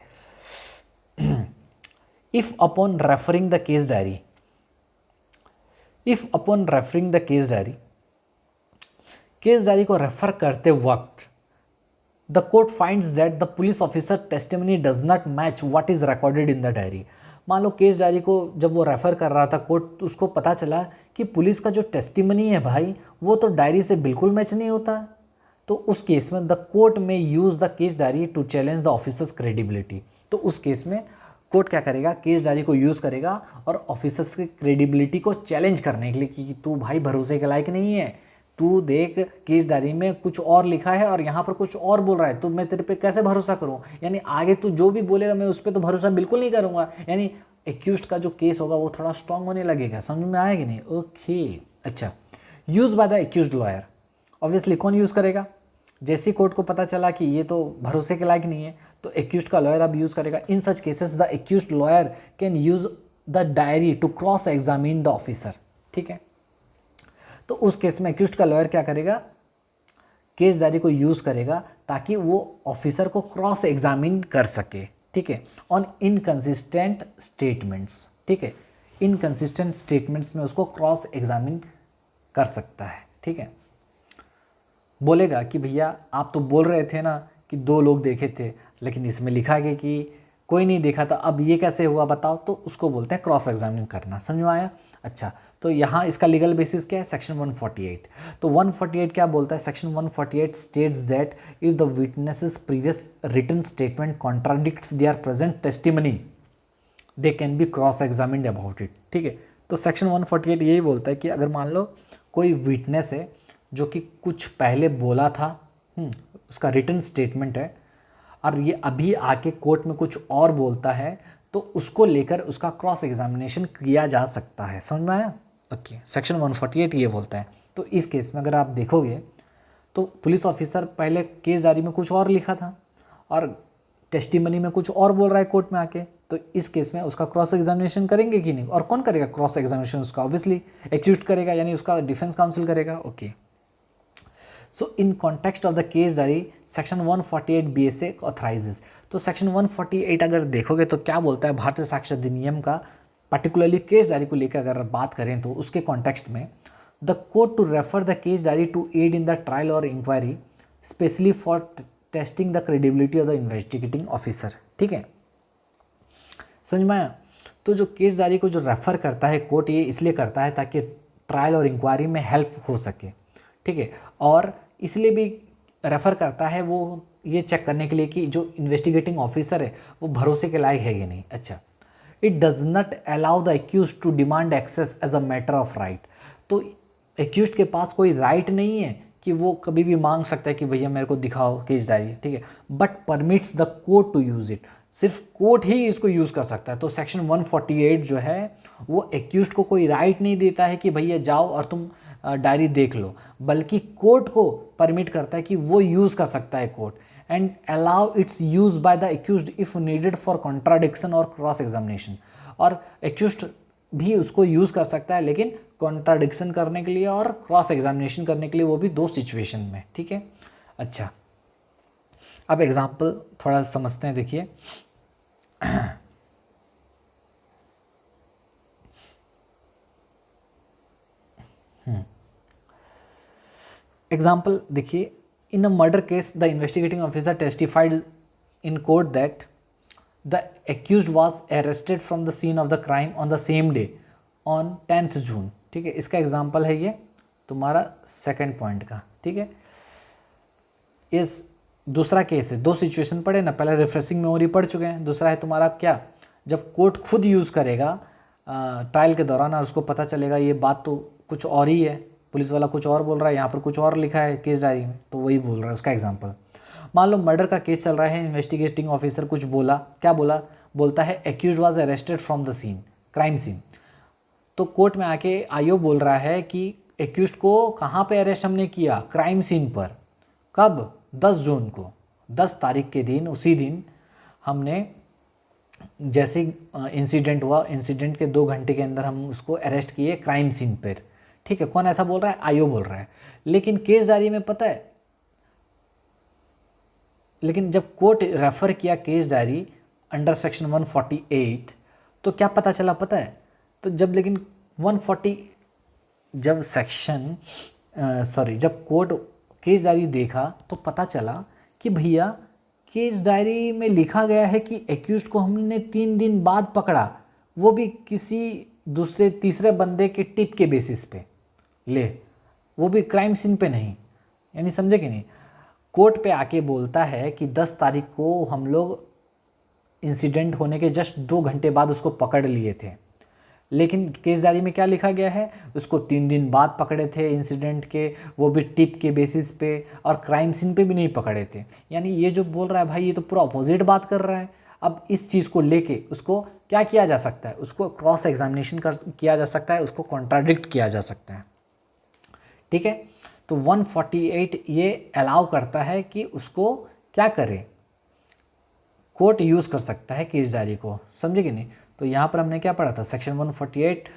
if upon referring the case diary, case diary को रेफर करते वक्त the court finds that the police officer testimony does not match what is recorded in the diary, मान लो case diary को जब वो refer कर रहा था कोर्ट, उसको पता चला कि पुलिस का जो टेस्टिमनी है भाई वो तो डायरी से बिल्कुल मैच नहीं होता, तो उस केस में द कोर्ट में use the case diary to challenge the officer's credibility. तो उस केस में कोर्ट क्या करेगा, केस डायरी को यूज़ करेगा और ऑफिसर्स की क्रेडिबिलिटी को चैलेंज करने के लिए कि तू भाई भरोसे के लायक नहीं है, तू देख केस डायरी में कुछ और लिखा है और यहाँ पर कुछ और बोल रहा है, तो मैं तेरे पे कैसे भरोसा करूँ, यानी आगे तू जो भी बोलेगा मैं उस पर तो भरोसा बिल्कुल नहीं करूँगा, यानी एक्यूज्ड का जो केस होगा वो थोड़ा स्ट्रांग होने लगेगा। समझ में आएगा नहीं? ओके, अच्छा। Use by the accused lawyer, obviously कौन यूज़ करेगा, जैसे कोर्ट को पता चला कि ये तो भरोसे के लायक नहीं है तो एक्यूज्ड का लॉयर अब यूज़ करेगा। In such cases the accused lawyer can use the diary to cross examine the officer. ठीक है, तो उस केस में एक्यूज्ड का लॉयर क्या करेगा, केस डायरी को यूज़ करेगा ताकि वो ऑफिसर को क्रॉस एग्जामिन कर सके। ठीक है, ऑन इनकंसिस्टेंट स्टेटमेंट्स। ठीक है, इनकंसिस्टेंट स्टेटमेंट्स में उसको क्रॉस एग्जामिन कर सकता है। ठीक है, बोलेगा कि भैया आप तो बोल रहे थे ना कि 2 लोग देखे थे, लेकिन इसमें लिखा गया कि कोई नहीं देखा था, अब ये कैसे हुआ बताओ, तो उसको बोलते हैं क्रॉस एग्जामिन करना। समझ में आया? अच्छा, तो यहाँ इसका लीगल बेसिस क्या है, सेक्शन 148। तो 148 क्या बोलता है, section 148 states that if the witness's previous written statement contradicts their present testimony they can be cross examined about it. ठीक है, तो सेक्शन 148 यही बोलता है कि अगर मान लो कोई विटनेस है जो कि कुछ पहले बोला था, उसका रिटन स्टेटमेंट है, और ये अभी आके कोर्ट में कुछ और बोलता है, तो उसको लेकर उसका क्रॉस एग्जामिनेशन किया जा सकता है। समझ में आया? ओके, सेक्शन 148 ये बोलता है। तो इस केस में अगर आप देखोगे तो पुलिस ऑफिसर पहले केस डायरी में कुछ और लिखा था और टेस्टिमनी में कुछ और बोल रहा है कोर्ट में आके, तो इस केस में उसका क्रॉस एग्जामिनेशन करेंगे कि नहीं, और कौन करेगा क्रॉस एग्जामिनेशन, उसका ऑब्वियसली एक्यूज्ड करेगा, यानी उसका डिफेंस काउंसिल करेगा। Okay, so in context of the case diary section 148 BSA ऑथराइजेज। तो सेक्शन 148 अगर देखोगे तो क्या बोलता है, भारतीय साक्ष्य अधिनियम का पर्टिकुलरली केस डायरी को लेकर अगर बात करें तो उसके कॉन्टेक्स्ट में the court to refer the case diary to aid in the trial और inquiry specially for testing the credibility of the investigating officer. ठीक है, समझ में आया? तो जो केस डायरी को जो रेफ़र करता है कोर्ट, ये इसलिए करता है ताकि ट्रायल और इंक्वायरी में हेल्प हो सके। ठीक है, और इसलिए भी रेफ़र करता है वो ये चेक करने के लिए कि जो इन्वेस्टिगेटिंग ऑफिसर है वो भरोसे के लायक है या नहीं। अच्छा, it does not allow the accuse to demand access as a matter of right. तो एक्यूज के पास कोई राइट नहीं है कि वो कभी भी मांग सकता है कि भैया मेरे को दिखाओ केस डायरी। ठीक है, but permits the court to use it, सिर्फ कोर्ट ही इसको यूज़ कर सकता है। तो सेक्शन 148 जो है वो एक्यूज को कोई राइट नहीं देता है कि भैया जाओ और तुम डायरी देख लो, बल्कि कोर्ट को परमिट करता है कि वो यूज़ कर सकता है court, and allow it's use by the accused if needed for contradiction और क्रॉस एग्जामिनेशन। और एक्यूज्ड भी उसको यूज़ कर सकता है, लेकिन कॉन्ट्राडिक्शन करने के लिए और क्रॉस एग्जामिनेशन करने के लिए, वो भी 2 सिचुएशन में। ठीक है, अच्छा अब एग्जाम्पल थोड़ा समझते हैं, देखिए एग्जाम्पल देखिए, in a murder case the investigating officer testified in court that the accused was arrested from the scene of the crime on the same day on 10th June. ठीक है, इसका एग्जाम्पल है ये तुम्हारा सेकंड पॉइंट का। ठीक है, इस दूसरा केस है, 2 सिचुएशन पढ़े ना, पहले रिफ्रेशिंग मेमोरी पढ़ चुके हैं, दूसरा है तुम्हारा क्या, जब कोर्ट खुद यूज़ करेगा ट्रायल के दौरान और उसको पता चलेगा ये बात तो कुछ और ही है, पुलिस वाला कुछ और बोल रहा है, यहाँ पर कुछ और लिखा है केस डायरी में, तो वही बोल रहा है। उसका एग्जांपल, मान लो मर्डर का केस चल रहा है, इन्वेस्टिगेटिंग ऑफिसर कुछ बोला, क्या बोला, बोलता है accused was arrested from the scene, crime scene. तो कोर्ट में आके आईओ बोल रहा है कि एक्यूज्ड को कहाँ पे अरेस्ट हमने किया, क्राइम सीन पर। कब, 10 जून को, 10 तारीख के दिन, उसी दिन हमने जैसे इंसिडेंट हुआ, इंसिडेंट के 2 घंटे के अंदर हम उसको अरेस्ट किए क्राइम सीन पर। ठीक है, कौन ऐसा बोल रहा है, आईओ बोल रहा है। लेकिन केस डायरी में पता है, लेकिन जब कोर्ट रेफर किया केस डायरी अंडर सेक्शन 148, तो क्या पता चला पता है, तो जब लेकिन 140 जब सेक्शन जब कोर्ट केस डायरी देखा तो पता चला कि भैया केस डायरी में लिखा गया है कि एक्यूज्ड को हमने 3 दिन बाद पकड़ा, वो भी किसी दूसरे तीसरे बंदे के टिप के बेसिस पे, ले वो भी क्राइम सीन पे नहीं। यानी समझे कि नहीं, कोर्ट पे आके बोलता है कि 10 तारीख को हम लोग इंसिडेंट होने के जस्ट 2 घंटे बाद उसको पकड़ लिए थे, लेकिन केस डायरी में क्या लिखा गया है, उसको 3 दिन बाद पकड़े थे इंसिडेंट के, वो भी टिप के बेसिस पे, और क्राइम सीन पे भी नहीं पकड़े थे। यानी ये जो बोल रहा है भाई, ये तो पूरा अपोजिट बात कर रहा है। अब इस चीज़ को लेके उसको क्या किया जा सकता है, उसको क्रॉस एग्जामिनेशन किया जा सकता है, उसको कॉन्ट्राडिक्ट किया जा सकता है। ठीक है, तो 148 ये अलाउ करता है कि उसको क्या करे, कोर्ट यूज़ कर सकता है केस डायरी को, समझे कि नहीं। तो यहाँ पर हमने क्या पढ़ा था, section 148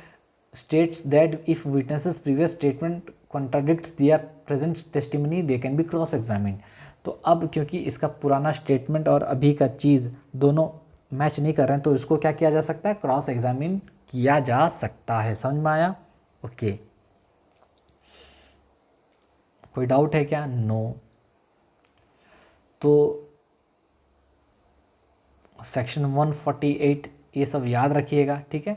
states that if witness's previous statement contradicts their present testimony they can be cross examine. तो अब क्योंकि इसका पुराना स्टेटमेंट और अभी का चीज़ दोनों मैच नहीं कर रहे हैं, तो इसको क्या किया जा सकता है, क्रॉस एग्जामिन किया जा सकता है। समझ में आया, ओके। कोई डाउट है क्या, नो। तो सेक्शन 148 ये सब याद रखिएगा। ठीक है,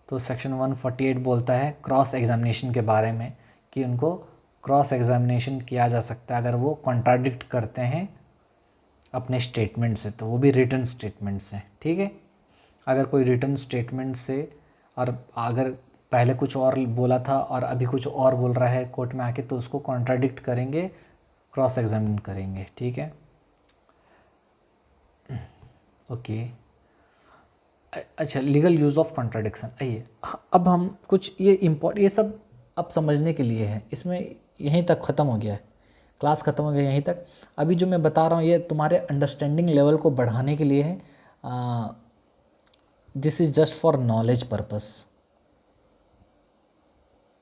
तो सेक्शन 148 बोलता है क्रॉस एग्जामिनेशन के बारे में, कि उनको क्रॉस एग्जामिनेशन किया जा सकता है अगर वो कॉन्ट्राडिक्ट करते हैं अपने स्टेटमेंट से, तो वो भी रिटन स्टेटमेंट से। ठीक है, अगर कोई रिटन स्टेटमेंट से, और अगर पहले कुछ और बोला था और अभी कुछ और बोल रहा है कोर्ट में आके, तो उसको कॉन्ट्राडिक्ट करेंगे, क्रॉस एग्जामिन करेंगे। ठीक है, ओके। अच्छा, लीगल यूज़ ऑफ कॉन्ट्राडिक्शन, आइए अब हम कुछ ये सब अब समझने के लिए है, इसमें यहीं तक ख़त्म हो गया है, क्लास ख़त्म हो गया यहीं तक। अभी जो मैं बता रहा हूँ ये तुम्हारे अंडरस्टैंडिंग लेवल को बढ़ाने के लिए है, this is just for knowledge purpose,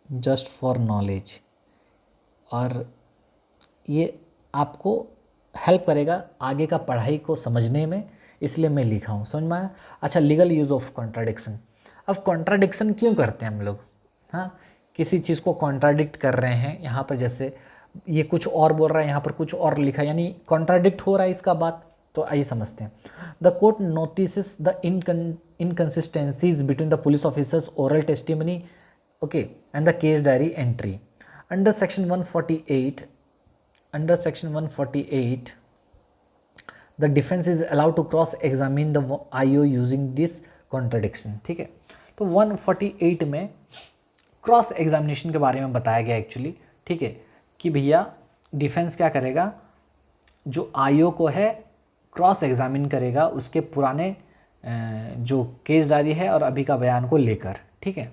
just for knowledge, और ये आपको हेल्प करेगा आगे का पढ़ाई को समझने में, इसलिए मैं लिखा हूँ। समझ में आया। अच्छा, लीगल यूज़ ऑफ कॉन्ट्राडिक्शन। अब कॉन्ट्राडिक्शन क्यों करते हैं हम लोग, हाँ, किसी चीज़ को कॉन्ट्राडिक्ट कर रहे हैं, यहाँ पर जैसे ये कुछ और बोल रहा है, यहाँ पर कुछ और लिखा है, यानी कॉन्ट्राडिक्ट हो रहा है इसका बात। तो आइए समझते हैं। The court notices the inconsistencies between the police officers oral testimony, okay, and the case diary entry under section 148। Under section 148, the defense is allowed to cross examine the IO using this contradiction। ठीक है, तो 148 में cross examination के बारे में बताया गया actually. ठीक है, कि भैया डिफेंस क्या करेगा, जो आईओ को है क्रॉस एग्जामिन करेगा उसके पुराने जो केस डायरी है और अभी का बयान को लेकर, ठीक है।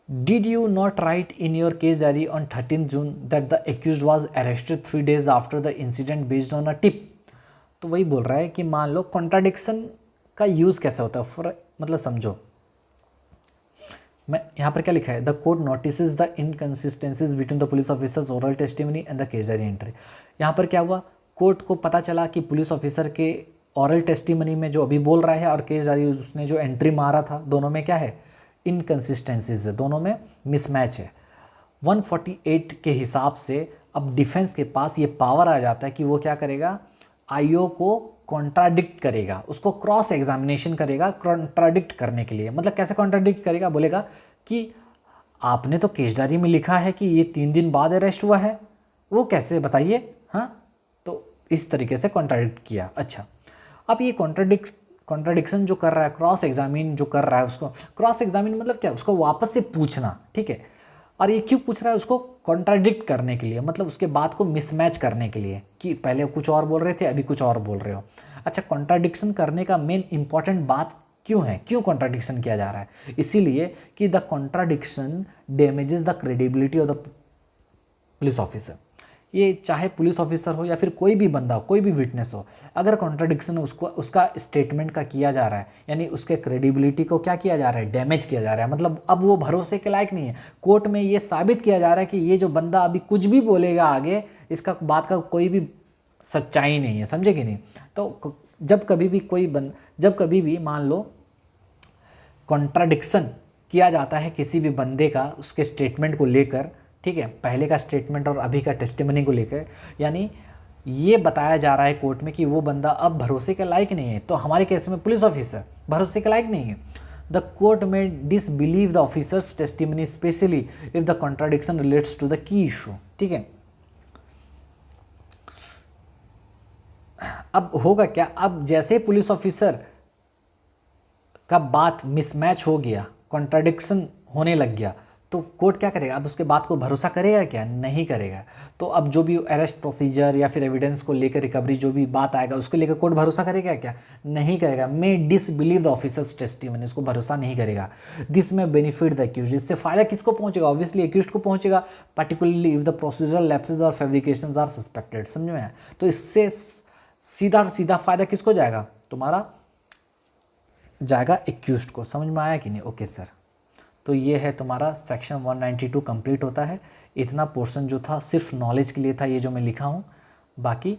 Did you not write in your case diary on 13 June that the accused was arrested 3 days after the incident based on a tip? तो वही बोल रहा है कि मान लो कॉन्ट्राडिक्शन का यूज़ कैसे होता है, मतलब समझो, मैं यहाँ पर क्या लिखा है, the court notices the inconsistencies between the police officers oral testimony and the case diary entry. यहाँ पर क्या हुआ, कोर्ट को पता चला कि पुलिस ऑफिसर के ओरल टेस्टिमनी में जो अभी बोल रहा है और केस डायरी उसने जो एंट्री मारा था, दोनों में क्या है, इनकन्सिस्टेंसीज है, दोनों में मिसमैच है। 148 के हिसाब से अब डिफेंस के पास ये पावर आ जाता है कि वो क्या करेगा, आईओ को कॉन्ट्राडिक्ट करेगा, उसको क्रॉस एग्जामिनेशन करेगा कॉन्ट्राडिक्ट करने के लिए। मतलब कैसे कॉन्ट्राडिक्ट करेगा, बोलेगा कि आपने तो केस डायरी में लिखा है कि ये 3 दिन बाद अरेस्ट हुआ है, वो कैसे बताइए, हाँ। तो इस तरीके से कॉन्ट्राडिक्ट किया। अच्छा, अब ये कॉन्ट्राडिक्शन जो कर रहा है, क्रॉस एग्जामिन जो कर रहा है, उसको क्रॉस एग्जामिन मतलब क्या, उसको वापस से पूछना, ठीक है। और ये क्यों पूछ रहा है, उसको कॉन्ट्राडिक्ट करने के लिए, मतलब उसके बात को मिसमैच करने के लिए कि पहले कुछ और बोल रहे थे अभी कुछ और बोल रहे हो। अच्छा, कॉन्ट्राडिक्शन करने का मेन इंपॉर्टेंट बात क्यों है, क्यों कॉन्ट्राडिक्शन किया जा रहा है, इसीलिए कि the contradiction damages the credibility of the police officer. ये चाहे पुलिस ऑफिसर हो या फिर कोई भी बंदा हो, कोई भी विटनेस हो, अगर कॉन्ट्राडिक्शन उसको उसका स्टेटमेंट का किया जा रहा है, यानी उसके क्रेडिबिलिटी को क्या किया जा रहा है, डैमेज किया जा रहा है, मतलब अब वो भरोसे के लायक नहीं है। कोर्ट में ये साबित किया जा रहा है कि ये जो बंदा अभी कुछ भी बोलेगा आगे, इसका बात का कोई भी सच्चाई नहीं है, समझे कि नहीं। तो जब कभी भी मान लो कॉन्ट्राडिक्शन किया जाता है किसी भी बंदे का उसके स्टेटमेंट को लेकर, ठीक है, पहले का स्टेटमेंट और अभी का टेस्टिमनी को लेकर, यानी ये बताया जा रहा है कोर्ट में कि वो बंदा अब भरोसे के लायक नहीं है, तो हमारे केस में पुलिस ऑफिसर भरोसे के लायक नहीं है। The court may disbelieve the officer's testimony especially if the contradiction relates to the key issue, ठीक है। अब होगा क्या, अब जैसे पुलिस ऑफिसर का बात मिसमैच हो गया, कॉन्ट्राडिक्शन होने लग गया, तो कोर्ट क्या करेगा, अब उसके बात को भरोसा करेगा क्या, नहीं करेगा। तो अब जो भी अरेस्ट प्रोसीजर या फिर एविडेंस को लेकर रिकवरी जो भी बात आएगा उसको लेकर कोर्ट भरोसा करेगा क्या, नहीं करेगा। मे डिसबिलीव द ऑफिसर्स टेस्टिमनी, उसको भरोसा नहीं करेगा। दिस में बेनिफिट द एक्यूज्ड, इससे फायदा किसको पहुंचेगा, ऑब्वियसली एक्यूज्ड को पहुंचेगा, particularly if the procedural lapses और फैब्रिकेशंस आर सस्पेक्टेड, समझ में आया। तो इससे सीधा फायदा किसको जाएगा, तुम्हारा जाएगा एक्यूज्ड को, समझ में आया कि नहीं। ओके सर, तो ये है तुम्हारा सेक्शन 192 कंप्लीट होता है। इतना पोर्शन जो था सिर्फ नॉलेज के लिए था, ये जो मैं लिखा हूँ, बाकी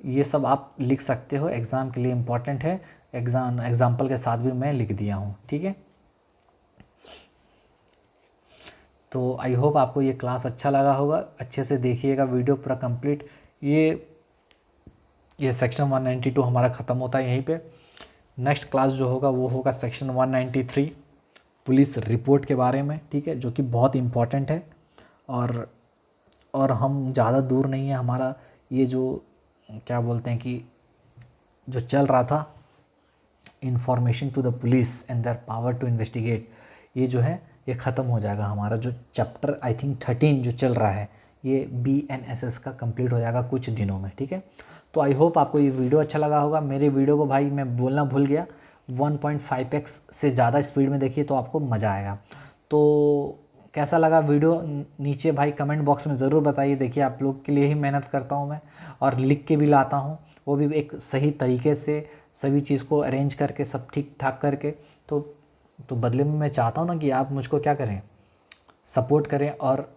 ये सब आप लिख सकते हो, एग्ज़ाम के लिए इम्पॉर्टेंट है, एग्जाम्पल के साथ भी मैं लिख दिया हूँ, ठीक है। तो आई होप आपको ये क्लास अच्छा लगा होगा, अच्छे से देखिएगा वीडियो पूरा कंप्लीट। ये सेक्शन 192 हमारा ख़त्म होता है यहीं पे। नेक्स्ट क्लास जो होगा वो होगा सेक्शन 193 पुलिस रिपोर्ट के बारे में, ठीक है, जो कि बहुत इम्पॉर्टेंट है। और हम ज़्यादा दूर नहीं है, हमारा ये जो क्या बोलते हैं कि जो चल रहा था information to the police and their power to investigate, ये जो है ये ख़त्म हो जाएगा। हमारा जो चैप्टर आई थिंक 13 जो चल रहा है, ये BNSS का कंप्लीट हो जाएगा कुछ दिनों में, ठीक है। तो आई होप आपको ये वीडियो अच्छा लगा होगा। मेरे वीडियो को भाई मैं बोलना भूल गया, 1.5x से ज़्यादा स्पीड में देखिए तो आपको मज़ा आएगा। तो कैसा लगा वीडियो, नीचे भाई कमेंट बॉक्स में ज़रूर बताइए। देखिए आप लोग के लिए ही मेहनत करता हूँ मैं, और लिख के भी लाता हूँ, वो भी एक सही तरीके से सभी चीज़ को अरेंज करके सब ठीक ठाक करके। तो बदले में मैं चाहता हूँ ना कि आप मुझको क्या करें, सपोर्ट करें और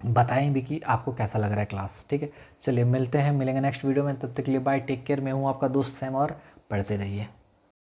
बताएं भी कि आपको कैसा लग रहा है क्लास, ठीक है। चलिए मिलेंगे नेक्स्ट वीडियो में, तब तक के लिए बाय, टेक केयर। मैं हूँ आपका दोस्त सैम और पढ़ते रहिए।